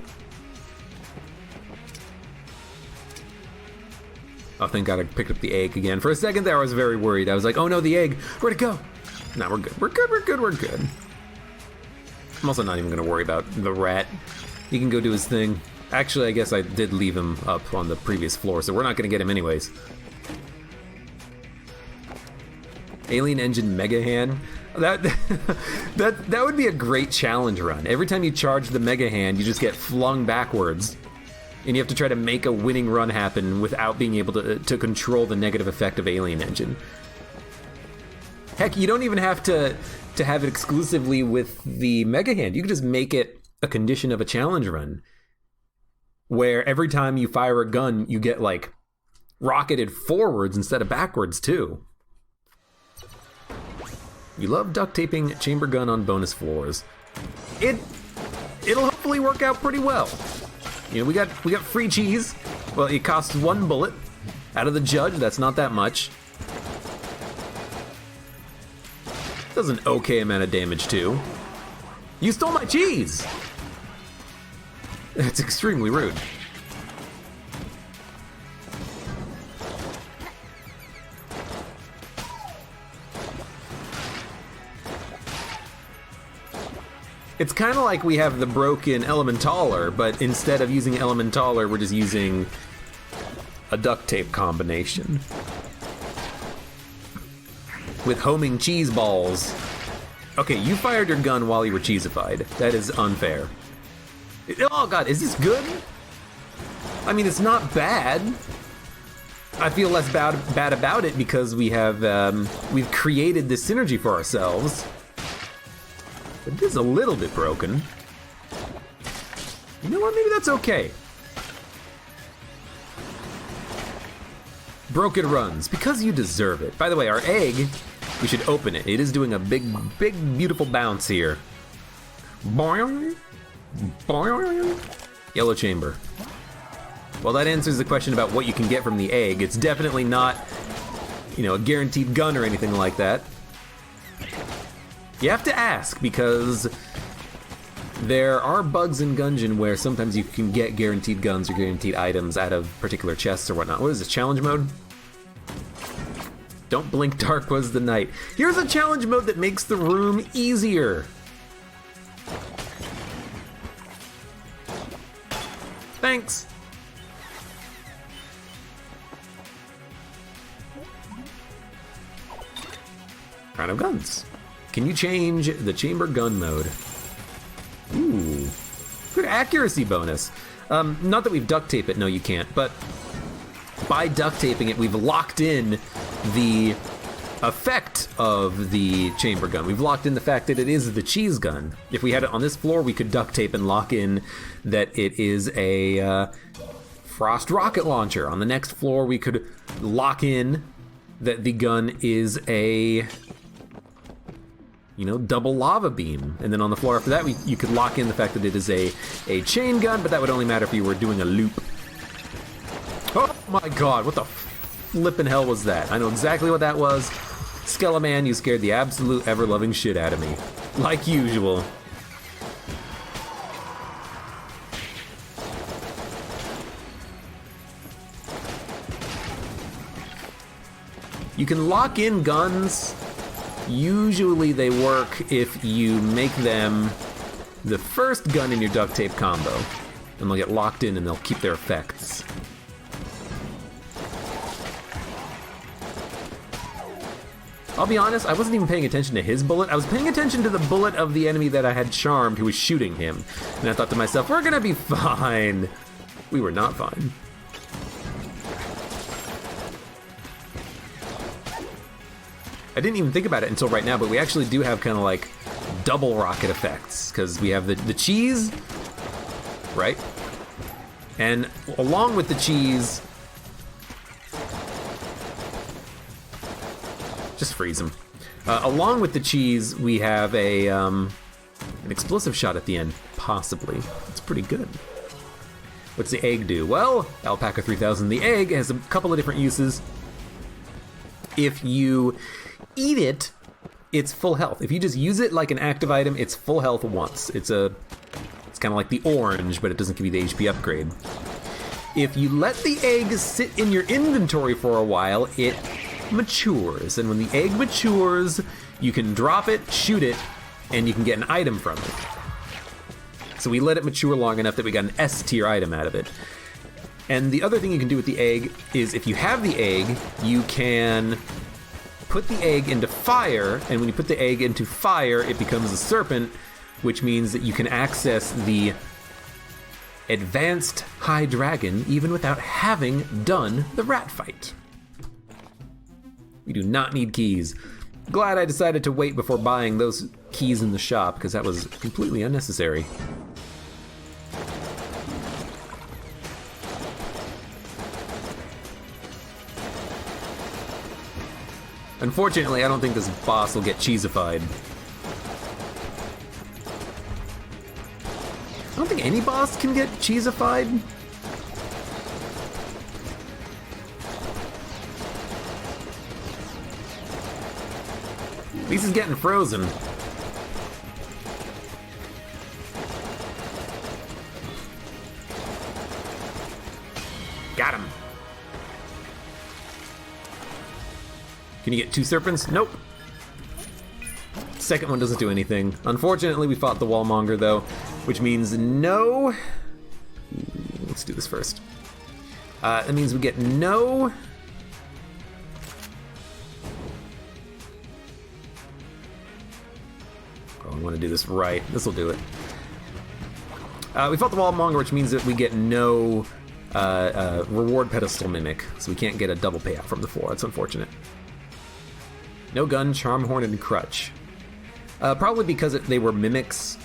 [SPEAKER 1] Oh, thank God I picked up the egg again. For a second there, I was very worried. I was like, oh no, the egg. Where'd it go? No, we're good. We're good. I'm also not even going to worry about the rat. He can go do his thing. Actually, I guess I did leave him up on the previous floor, so we're not going to get him anyways. Alien Engine Mega Hand. That would be a great challenge run. Every time you charge the Mega Hand, you just get flung backwards. And you have to try to make a winning run happen without being able to control the negative effect of Alien Engine. Heck, you don't even have to have it exclusively with the Mega Hand. You can just make it a condition of a challenge run, where every time you fire a gun, you get, like, rocketed forwards instead of backwards, too. You love duct taping chamber gun on bonus floors. It'll hopefully work out pretty well. You know, we got free cheese. Well, it costs 1 bullet out of the Judge. That's not that much. Does an okay amount of damage, too. You stole my cheese! It's extremely rude. It's kind of like we have the broken Elementaler, but instead of using Elementaler, we're just using a duct tape combination. With homing cheese balls. Okay, you fired your gun while you were cheesified. That is unfair. Oh god, is this good? I mean, it's not bad. I feel less bad about it because we have we've created this synergy for ourselves. But it is a little bit broken. You know what? Maybe that's okay. Broken runs, because you deserve it. By the way, our egg, we should open it. It is doing a big, beautiful bounce here. Boing. Boing. Yellow chamber. Well, that answers the question about what you can get from the egg. It's definitely not, you know, a guaranteed gun or anything like that. You have to ask, because there are bugs in Gungeon where sometimes you can get guaranteed guns or guaranteed items out of particular chests or whatnot. What is this, challenge mode? Don't blink, dark was the night. Here's a challenge mode that makes the room easier. Thanks! Round of guns. Can you change the chamber gun mode? Ooh. Good accuracy bonus. Not that we've duct taped it, no you can't, but by duct taping it, we've locked in the effect of the chamber gun. We've locked in the fact that it is the cheese gun. If we had it on this floor, we could duct tape and lock in that it is a frost rocket launcher. On the next floor, we could lock in that the gun is a, you know, double lava beam. And then on the floor after that, you could lock in the fact that it is a chain gun, but that would only matter if you were doing a loop. Oh my god, what the flippin' hell was that? I know exactly what that was. Skeleman, you scared the absolute ever-loving shit out of me. Like usual. You can lock in guns. Usually they work if you make them the first gun in your duct tape combo. And they'll get locked in and they'll keep their effects. I'll be honest, I wasn't even paying attention to his bullet. I was paying attention to the bullet of the enemy that I had charmed who was shooting him. And I thought to myself, we're gonna be fine. We were not fine. I didn't even think about it until right now, but we actually do have kind of like double rocket effects, because we have the cheese, right? And along with the cheese, just freeze him. Along with the cheese, we have an explosive shot at the end, possibly. It's pretty good. What's the egg do? Well, Alpaca 3000, the egg has a couple of different uses. If you eat it, it's full health. If you just use it like an active item, it's full health once. It's kind of like the orange, but it doesn't give you the HP upgrade. If you let the egg sit in your inventory for a while, it matures. And when the egg matures, you can drop it, shoot it, and you can get an item from it. So we let it mature long enough that we got an S tier item out of it. And the other thing you can do with the egg is if you have the egg, you can put the egg into fire, and when you put the egg into fire, it becomes a serpent, which means that you can access the advanced high dragon even without having done the rat fight. We do not need keys. Glad I decided to wait before buying those keys in the shop, because that was completely unnecessary. Unfortunately, I don't think this boss will get cheesified. I don't think any boss can get cheesified. At least he's getting frozen. Got him. Can you get two serpents? Nope. Second one doesn't do anything. Unfortunately, we fought the wallmonger though, which means no. Let's do this first. That means we get no. Oh, I want to do this right. This will do it. We fought the wallmonger, which means that we get no reward pedestal mimic, so we can't get a double payout from the floor. That's unfortunate. No gun, charm horn, and crutch. Probably because they were mimics.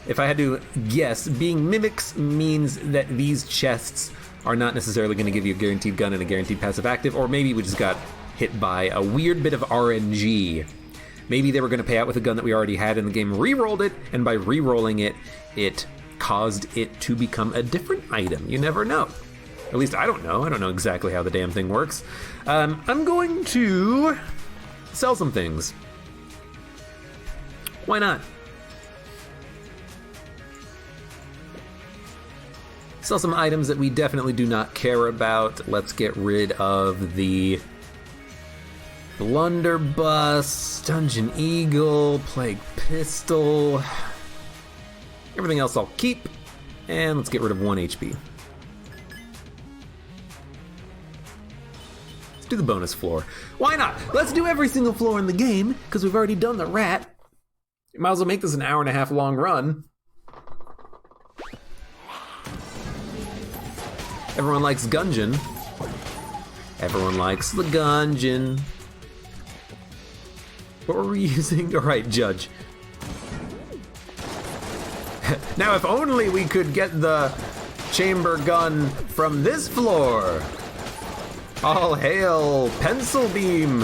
[SPEAKER 1] If I had to guess, being mimics means that these chests are not necessarily going to give you a guaranteed gun and a guaranteed passive active, or maybe we just got hit by a weird bit of RNG. Maybe they were going to pay out with a gun that we already had in the game, re-rolled it, and by re-rolling it, it caused it to become a different item. You never know. At least I don't know. I don't know exactly how the damn thing works. I'm going to sell some things. Why not? Sell some items that we definitely do not care about. Let's get rid of the Blunderbuss, Dungeon Eagle, Plague Pistol. Everything else I'll keep. And let's get rid of 1 HP. Let's do the bonus floor. Why not? Let's do every single floor in the game, because we've already done the rat. You might as well make this an hour-and-a-half long run. Everyone likes Gungeon. Everyone likes the Gungeon. What were we using? All right, Judge. Now, if only we could get the chamber gun from this floor. All hail Pencil Beam.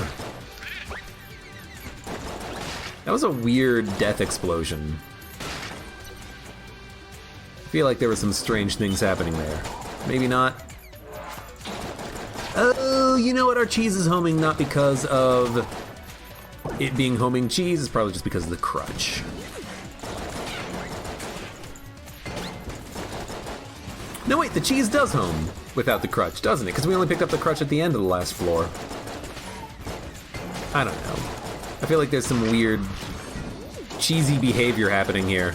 [SPEAKER 1] That was a weird death explosion. I feel like there were some strange things happening there. Maybe not. Oh, you know what? Our cheese is homing not because of it being homing cheese. It's probably just because of the crutch. No, wait, the cheese does home without the crutch, doesn't it? Because we only picked up the crutch at the end of the last floor. I don't know. I feel like there's some weird cheesy behavior happening here.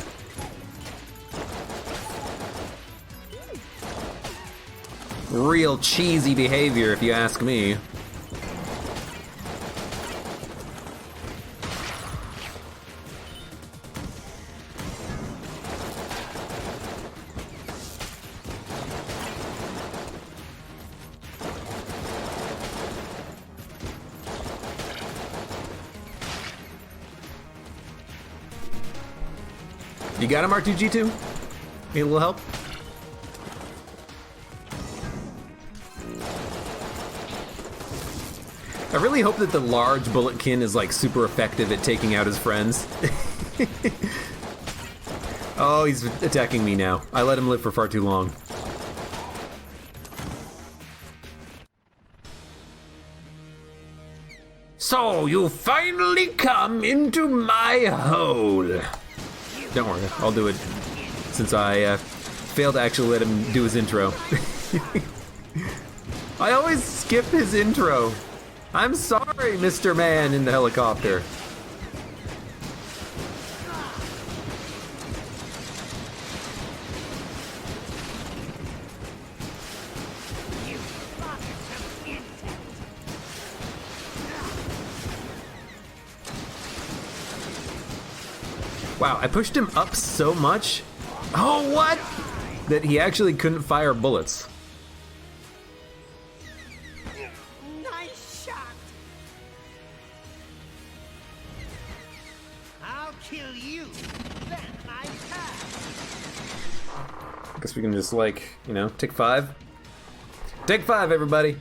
[SPEAKER 1] Real cheesy behavior, if you ask me. You got him, R2-G2? Need a little help? I really hope that the large bulletkin is like super effective at taking out his friends. Oh, he's attacking me now. I let him live for far too long. So, you finally come into my hole. Don't worry, I'll do it since I failed to actually let him do his intro. I always skip his intro. I'm sorry, Mr. Man in the helicopter. Wow, I pushed him up so much. Oh, what? That he actually couldn't fire bullets.
[SPEAKER 2] Nice shot. I'll kill you. Then I pass.
[SPEAKER 1] I guess we can just, like, you know, take 5. Take 5, everybody.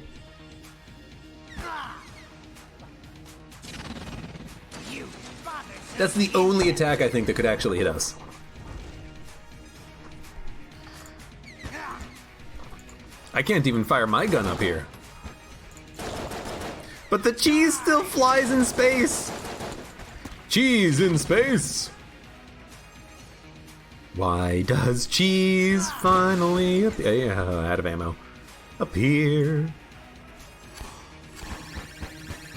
[SPEAKER 1] That's the only attack I think that could actually hit us. I can't even fire my gun up here. But the cheese still flies in space! Cheese in space! Why does cheese finally appear? Yeah, out of ammo. Appear.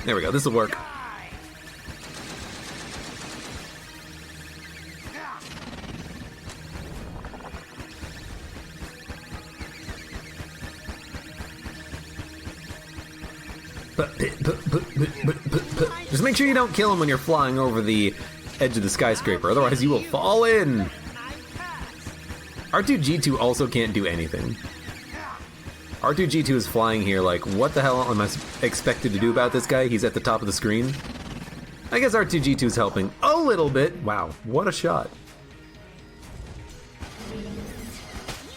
[SPEAKER 1] There we go, this'll work. Just make sure you don't kill him when you're flying over the edge of the skyscraper, otherwise you will fall in. R2-G2 also can't do anything. R2-G2 is flying here like, what the hell am I expected to do about this guy? He's at the top of the screen. I guess R2-G2 is helping a little bit. Wow, what a shot.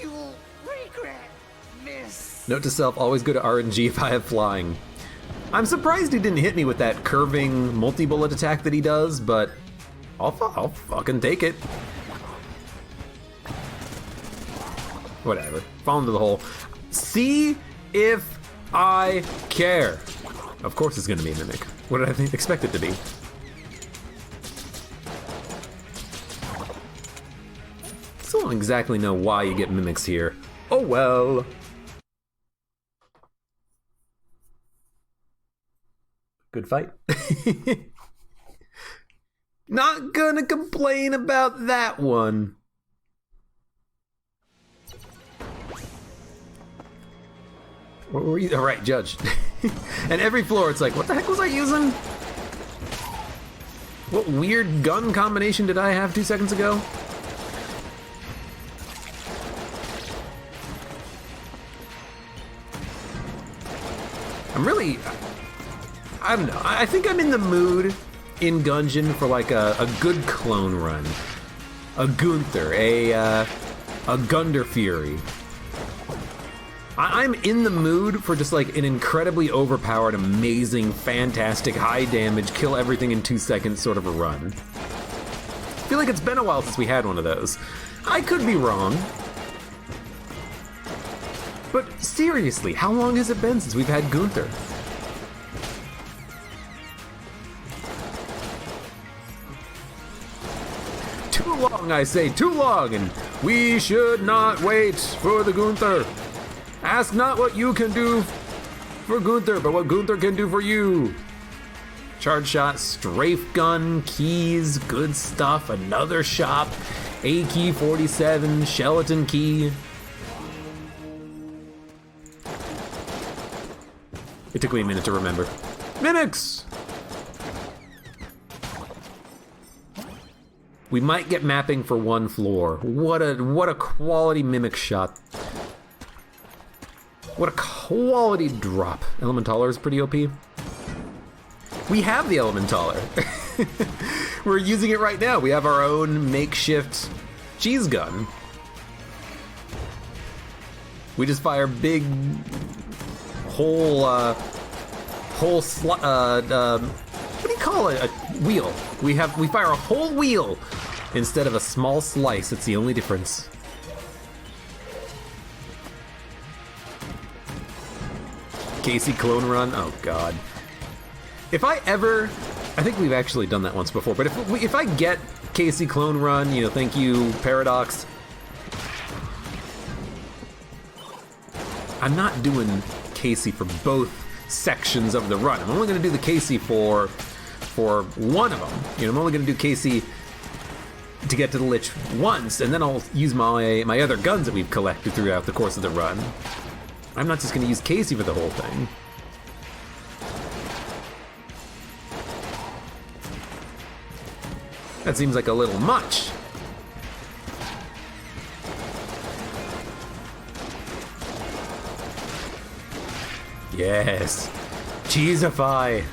[SPEAKER 2] You'll regret, miss.
[SPEAKER 1] Note to self, always go to RNG if I have flying. I'm surprised he didn't hit me with that curving multi-bullet attack that he does, but I'll fucking take it. Whatever. Fall into the hole. See if I care. Of course it's gonna be a mimic. What did I expect it to be? Still don't exactly know why you get mimics here. Oh well. Good fight. Not gonna complain about that one. What were you? All right, judge. And every floor, it's like, what the heck was I using? What weird gun combination did I have 2 seconds ago? I'm really, I don't know. I think I'm in the mood in Gungeon for like a good clone run. A Gunther, a Gunder Fury. I'm in the mood for just like an incredibly overpowered, amazing, fantastic, high damage, kill everything in 2 seconds sort of a run. I feel like it's been a while since we had one of those. I could be wrong. But seriously, how long has it been since we've had Gunther? Too long, I say, too long, and we should not wait for the Gunther. Ask not what you can do for Gunther, but what Gunther can do for you. Charge shot, strafe gun, keys, good stuff, another shop, AK-47, skeleton key. It took me a minute to remember. Mimics! We might get mapping for one floor. What a quality mimic shot. What a quality drop. Elementaler is pretty OP. We have the Elementaler. We're using it right now. We have our own makeshift cheese gun. We just fire big what do you call it? A wheel. We fire a whole wheel instead of a small slice. It's the only difference. Casey clone run. Oh god. I think we've actually done that once before. But if I get Casey clone run, thank you Paradox. I'm not doing Casey for both sections of the run. I'm only going to do the Casey for one of them. I'm only going to do Casey to get to the Lich once, and then I'll use my other guns that we've collected throughout the course of the run. I'm not just going to use Casey for the whole thing. That seems like a little much. Yes. Cheesify.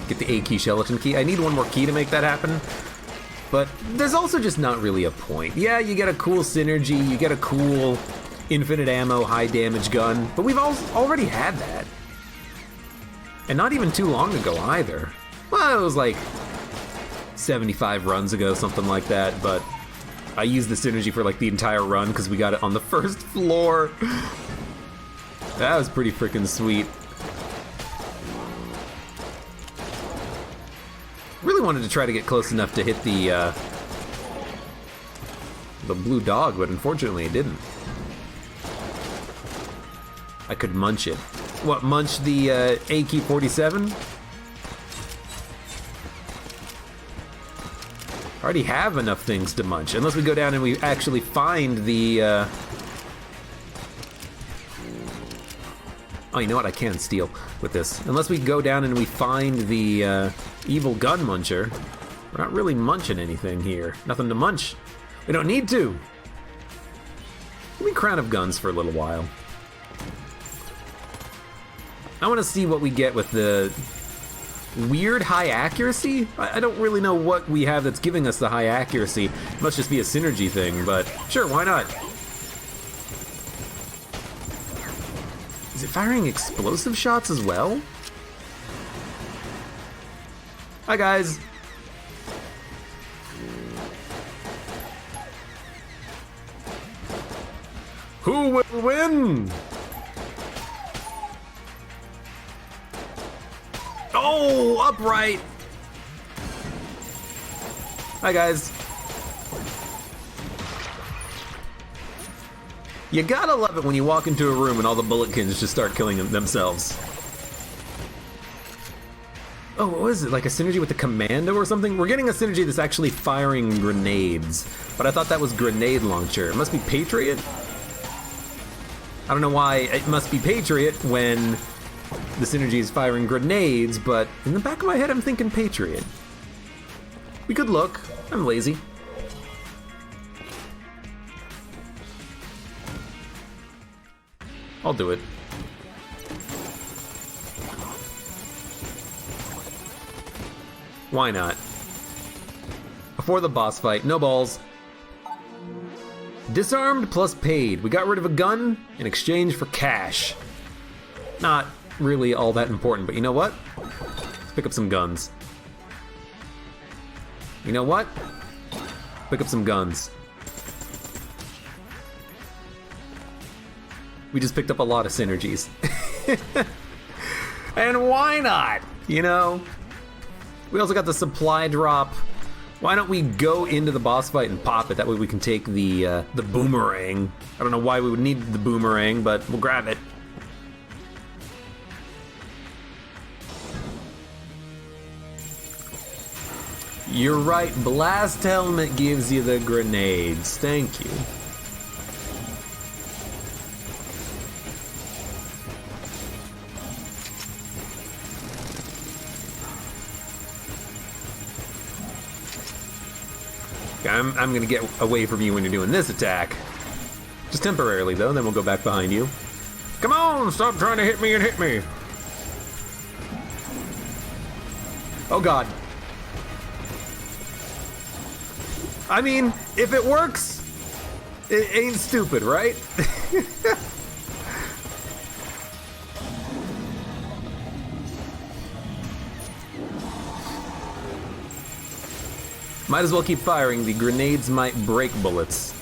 [SPEAKER 1] Get the A key, skeleton key. I need one more key to make that happen. But there's also just not really a point. Yeah, you get a cool synergy, you get a cool infinite ammo, high damage gun, but we've already had that. And not even too long ago either. Well, it was like 75 runs ago, something like that, but I used the synergy for like the entire run because we got it on the first floor. That was pretty freaking sweet. Really wanted to try to get close enough to hit the blue dog, but unfortunately it didn't. I could munch it. What, munch the AK-47? I already have enough things to munch, unless we go down and we actually find the Oh, you know what? I can steal with this. Unless we go down and we find the evil gun muncher. We're not really munching anything here. Nothing to munch. We don't need to. Give me Crown of Guns for a little while. I want to see what we get with the weird high accuracy. I don't really know what we have that's giving us the high accuracy. It must just be a synergy thing, but sure, why not? Is it firing explosive shots as well? Hi, guys. Who will win? Oh, upright. Hi, guys. You gotta love it when you walk into a room and all the bulletkins just start killing themselves. Oh, what was it? Like a synergy with the commando or something? We're getting a synergy that's actually firing grenades, but I thought that was grenade launcher. It must be Patriot? I don't know why it must be Patriot when the synergy is firing grenades, but in the back of my head I'm thinking Patriot. We could look. I'm lazy. I'll do it. Why not? Before the boss fight, no balls. Disarmed plus paid. We got rid of a gun in exchange for cash. Not really all that important, but you know what? Let's pick up some guns. You know what? Pick up some guns. We just picked up a lot of synergies. And why not? You know? We also got the supply drop. Why don't we go into the boss fight and pop it? That way we can take the boomerang. I don't know why we would need the boomerang, but we'll grab it. You're right, Blast Helmet gives you the grenades. Thank you. I'm gonna get away from you when you're doing this attack. Just temporarily though, then we'll go back behind you. Come on, stop trying to hit me and hit me. Oh god. I mean, if it works, it ain't stupid, right? Might as well keep firing. The grenades might break bullets.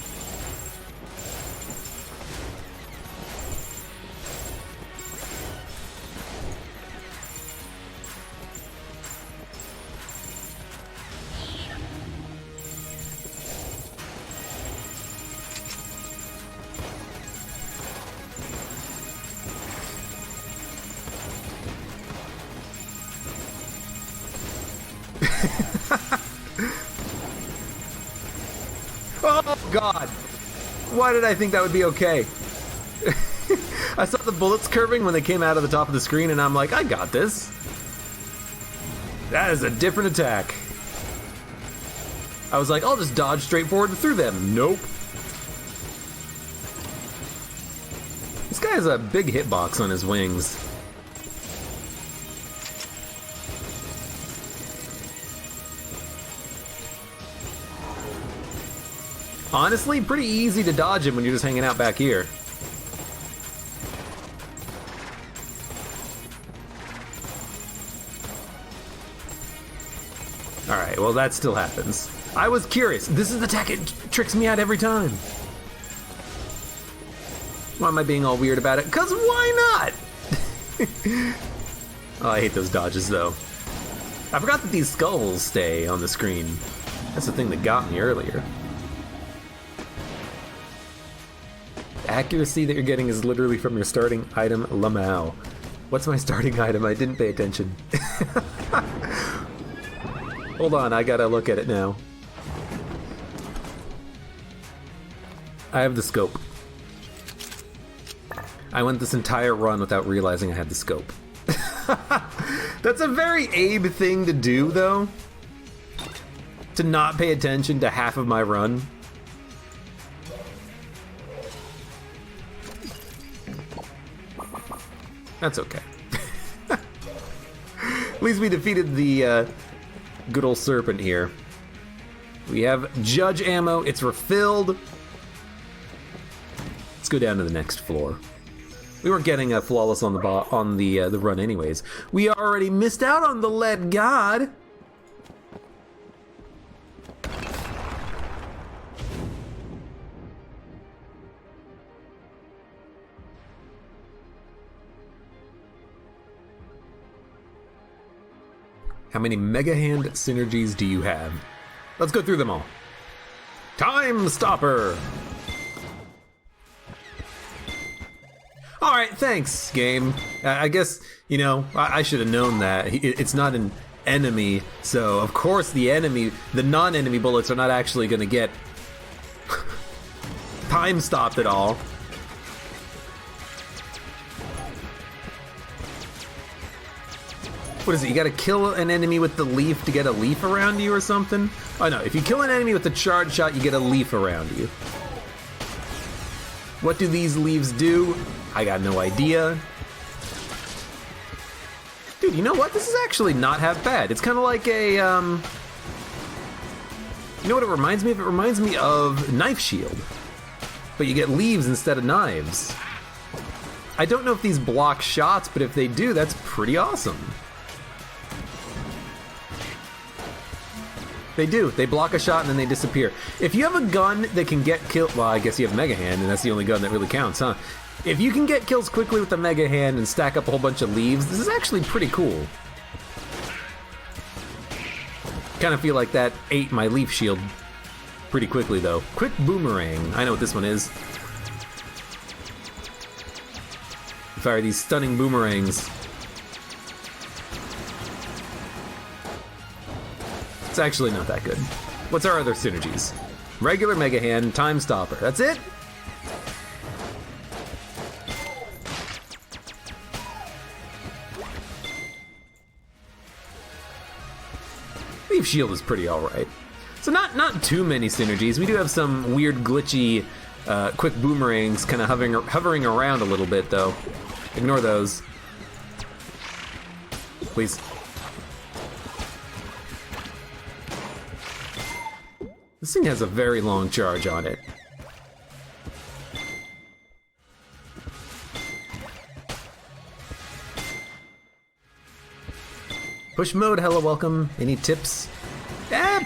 [SPEAKER 1] Oh god! Why did I think that would be okay? I saw the bullets curving when they came out of the top of the screen and I'm like, I got this. That is a different attack. I was like, I'll just dodge straight forward and through them. Nope. This guy has a big hitbox on his wings. Honestly, pretty easy to dodge him when you're just hanging out back here. Alright, well that still happens. I was curious. This is the attack, it tricks me out every time. Why am I being all weird about it? 'Cause why not? Oh, I hate those dodges though. I forgot that these skulls stay on the screen. That's the thing that got me earlier. Accuracy that you're getting is literally from your starting item, Lamau. What's my starting item? I didn't pay attention. Hold on, I gotta look at it now. I have the scope. I went this entire run without realizing I had the scope. That's a very Abe thing to do, though. To not pay attention to half of my run. That's okay. At least we defeated the good old serpent here. We have judge ammo. It's refilled. Let's go down to the next floor. We weren't getting a flawless on the run anyways. We already missed out on the lead god. How many Mega Hand synergies do you have? Let's go through them all. Time Stopper! Alright, thanks, game. I guess, you know, I should have known that. It's not an enemy, so of course the non-enemy bullets are not actually gonna get time stopped at all. What is it? You gotta kill an enemy with the leaf to get a leaf around you or something? Oh no, if you kill an enemy with the charge shot, you get a leaf around you. What do these leaves do? I got no idea. Dude, you know what? This is actually not half bad. It's kind of like a, you know what it reminds me of? It reminds me of Knife Shield. But you get leaves instead of knives. I don't know if these block shots, but if they do, that's pretty awesome. They do. They block a shot and then they disappear. If you have a gun that can get killed, well, I guess you have Mega Hand, and that's the only gun that really counts, huh? If you can get kills quickly with the Mega Hand and stack up a whole bunch of leaves, this is actually pretty cool. Kind of feel like that ate my leaf shield pretty quickly, though. Quick Boomerang. I know what this one is. Fire these stunning boomerangs. It's actually not that good. What's our other synergies? Regular Mega Hand, Time Stopper. That's it? Leaf Shield is pretty alright. So not too many synergies. We do have some weird glitchy quick boomerangs kind of hovering around a little bit, though. Ignore those. Please. This thing has a very long charge on it. Push mode, hello, welcome. Any tips?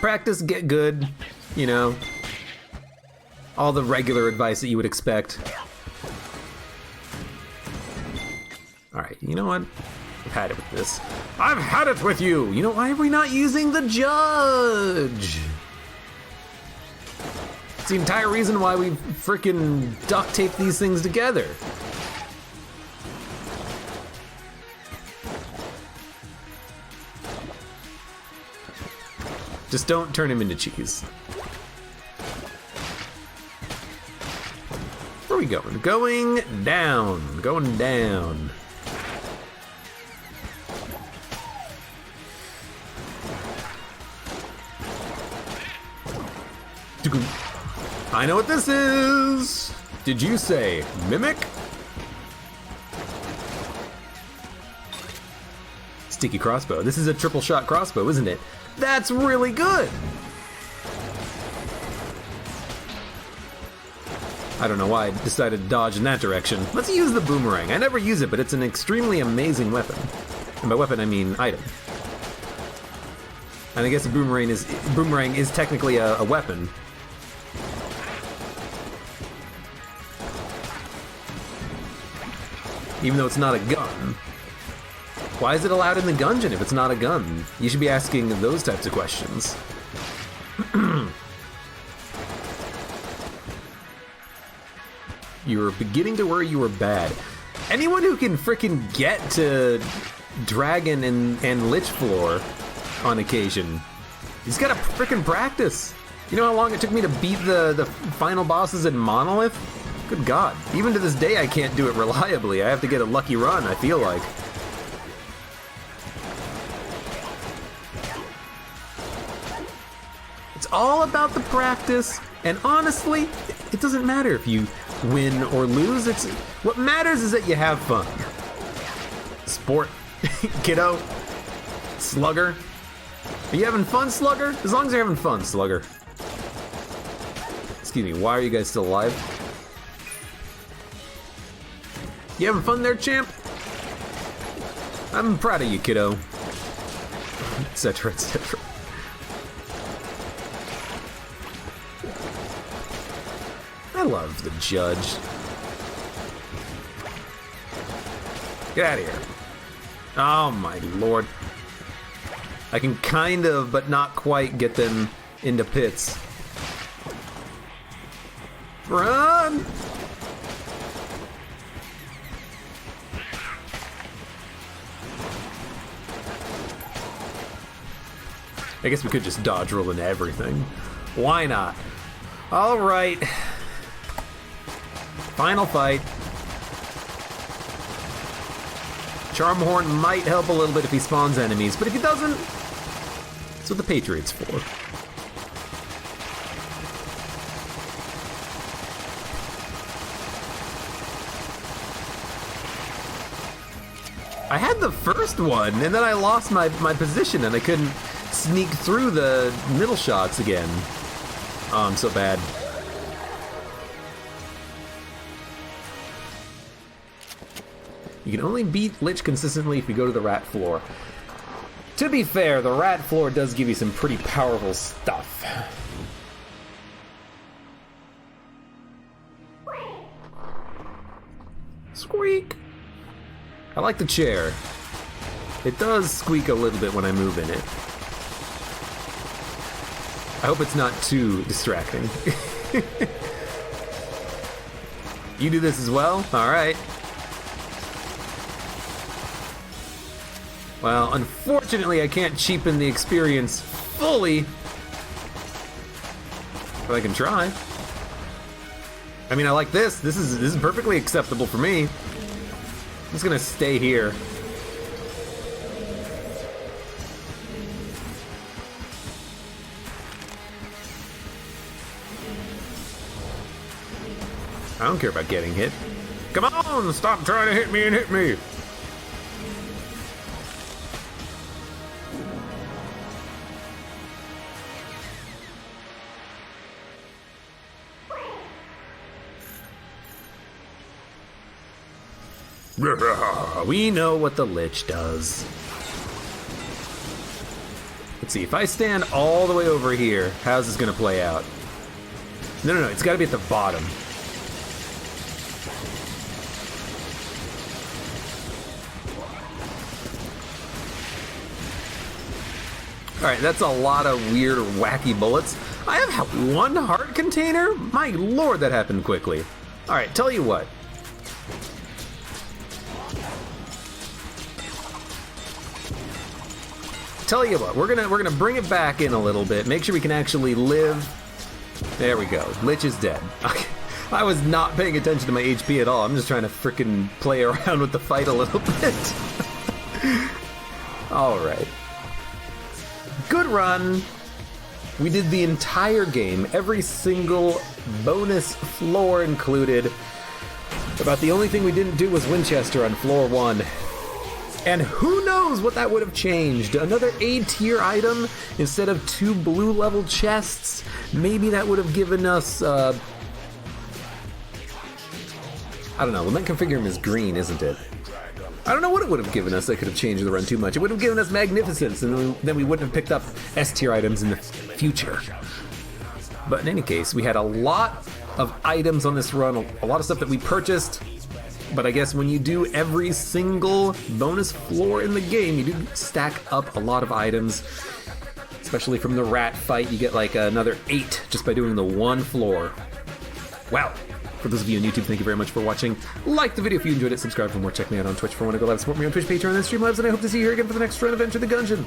[SPEAKER 1] Practice, get good. You know, all the regular advice that you would expect. Alright, you know what? I've had it with this. I've had it with you! You know, why are we not using the judge? It's the entire reason why we frickin' duct tape these things together. Just don't turn him into cheese. Where are we going? Going down. Going down. I know what this is! Did you say mimic? Sticky crossbow. This is a triple shot crossbow, isn't it? That's really good! I don't know why I decided to dodge in that direction. Let's use the boomerang. I never use it, but it's an extremely amazing weapon. And by weapon, I mean item. And I guess a boomerang is technically a weapon. Even though it's not a gun. Why is it allowed in the Gungeon if it's not a gun? You should be asking those types of questions. You were beginning to worry you were bad. Anyone who can frickin' get to Dragon and Lich Floor on occasion, he's gotta frickin' practice. You know how long it took me to beat the final bosses in Monolith? Good God. Even to this day, I can't do it reliably. I have to get a lucky run, I feel like. It's all about the practice, and honestly, it doesn't matter if you win or lose. What matters is that you have fun. Sport, kiddo, slugger. Are you having fun, slugger? As long as you're having fun, slugger. Excuse me, why are you guys still alive? You having fun there, champ? I'm proud of you, kiddo. Etc., etc. I love the judge. Get out of here. Oh my lord. I can kind of, but not quite, get them into pits. Run! I guess we could just dodge roll into everything. Why not? All right. Final fight. Charm Horn might help a little bit if he spawns enemies, but if he doesn't, that's what the Patriot's for. I had the first one, and then I lost my position, and I couldn't sneak through the middle shots again. Oh, I'm so bad. You can only beat Lich consistently if you go to the rat floor. To be fair, the rat floor does give you some pretty powerful stuff. Squeak! I like the chair. It does squeak a little bit when I move in it. I hope it's not too distracting. You do this as well? Alright. Well, unfortunately, I can't cheapen the experience fully. But I can try. I mean, I like this. This is perfectly acceptable for me. I'm just gonna stay here. I don't care about getting hit. Come on, stop trying to hit me and hit me. We know what the Lich does. Let's see, if I stand all the way over here, how's this gonna play out? No, it's gotta be at the bottom. Alright, that's a lot of weird, wacky bullets. I have one heart container? My lord, that happened quickly. Alright, tell you what. We're gonna bring it back in a little bit. Make sure we can actually live. There we go. Lich is dead. Okay. I was not paying attention to my HP at all. I'm just trying to frickin' play around with the fight a little bit. All right. Good run. We did the entire game, every single bonus floor included. About the only thing we didn't do was Winchester on floor 1. And who knows what that would have changed? Another A tier item instead of 2 blue level chests? Maybe that would have given us, I don't know, we might configure him as green, isn't it? I don't know what it would have given us that could have changed the run too much. It would have given us Magnificence, and then we wouldn't have picked up S tier items in the future. But in any case, we had a lot of items on this run, a lot of stuff that we purchased. But I guess when you do every single bonus floor in the game, you do stack up a lot of items. Especially from the rat fight, you get like another 8 just by doing the one floor. Wow. For those of you on YouTube, thank you very much for watching. Like the video if you enjoyed it, subscribe for more, check me out on Twitch for when I go live, support me on Twitch, Patreon, and Streamlabs, and I hope to see you here again for the next run of Enter the Gungeon.